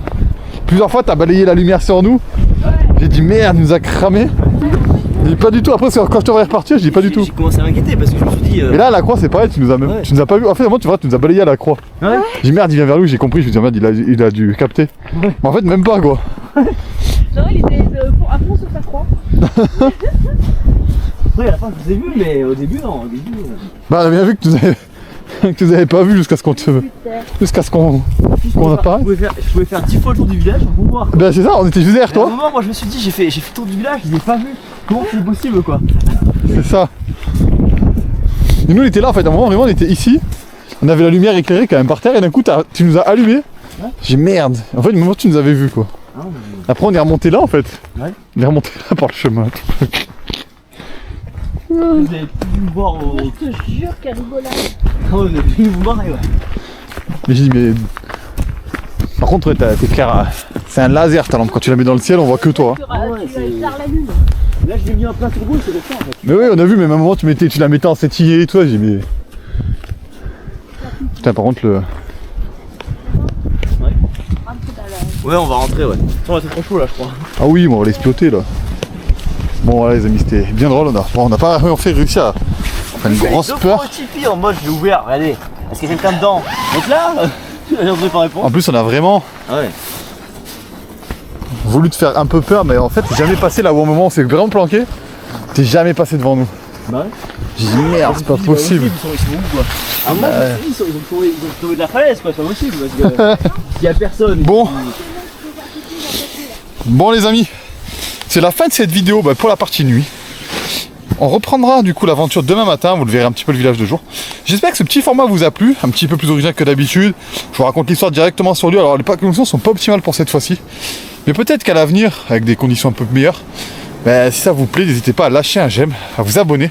Plusieurs fois, t'as balayé la lumière sur nous. J'ai dit merde, il nous a cramé. J'ai dit pas du tout. Après, quand je te voyais repartir, je dis pas du tout. J'ai commencé à m'inquiéter parce que je me suis dit. Mais là, à la croix, c'est pareil. Tu nous as même, Ouais. tu nous as pas vu. En fait, moi, tu vois, tu nous as balayé à la croix. Ouais. J'ai dit merde, il vient vers nous. J'ai compris. Je me dis merde, il a dû capter. Ouais. Mais en fait, même pas quoi. Non il était à fond sur sa croix. Oui, à la fin, je vous ai vu, mais au début, non. Au début. Bah, on a bien vu que tu nous avais pas vu jusqu'à ce qu'on apparaisse. Je pouvais faire 10 fois le tour du village pour vous voir. Ben c'est ça, on était juste derrière Et à un toi. moment, moi je me suis dit, j'ai fait le tour du village, je l'ai pas vu. Comment c'est possible quoi? C'est ça. Et nous on était là en fait, à un moment vraiment on était ici. On avait la lumière éclairée quand même par terre et d'un coup tu nous as allumé. Ouais. J'ai dit, merde. En fait, du moment tu nous avais vu quoi. Ah, Après on est remonté là en fait. Ouais. On est remonté là par le chemin. vous avez pu me voir au. Je te jure quelle rigolade. Ah ouais, vous avez pu vous voir, ouais. Mais j'ai dit mais. Par contre ouais, t'es clair. C'est un laser ta lampe, quand tu la mets dans le ciel on voit que toi. ouais, Tu c'est- éclaires la lune. Là, je l'ai mis en plein turbo et c'est comme ça en fait. Mais oui on a vu, mais à un moment tu la mettais en sétillé et tout ça, j'ai dit mais. Putain par contre le. Rentre tout à l'heure. Ouais, on va rentrer, ouais. On va être trop chaud là, je crois. Ah oui, bon, on va les exploiter là. Bon voilà les amis, c'était bien drôle, on n'a pas réussi à faire une grosse peur. Au Tipeee en mode, je l'ai ouvert, regardez. Est-ce qu'il y a quelqu'un dedans? Donc là, j'ai trouvé pas réponse. En plus on a vraiment Ah ouais. voulu te faire un peu peur, mais en fait t'es jamais passé là où au moment où on s'est vraiment planqué, t'es jamais passé devant nous. Bah ouais. J'ai dit merde, c'est pas Je me suis dit, possible. bah, ils sont où quoi? Ah moi, je me suis dit, ils ont trouvé de la falaise quoi, c'est pas possible parce que il y a personne. Bon les amis, c'est la fin de cette vidéo pour la partie nuit. On reprendra du coup l'aventure demain matin, vous le verrez un petit peu le village de jour. J'espère que ce petit format vous a plu, un petit peu plus original que d'habitude. Je vous raconte l'histoire directement sur lui, alors les conditions sont pas optimales pour cette fois-ci. Mais peut-être qu'à l'avenir, avec des conditions un peu meilleures, si ça vous plaît, n'hésitez pas à lâcher un j'aime, à vous abonner.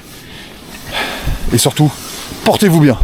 Et surtout, portez-vous bien.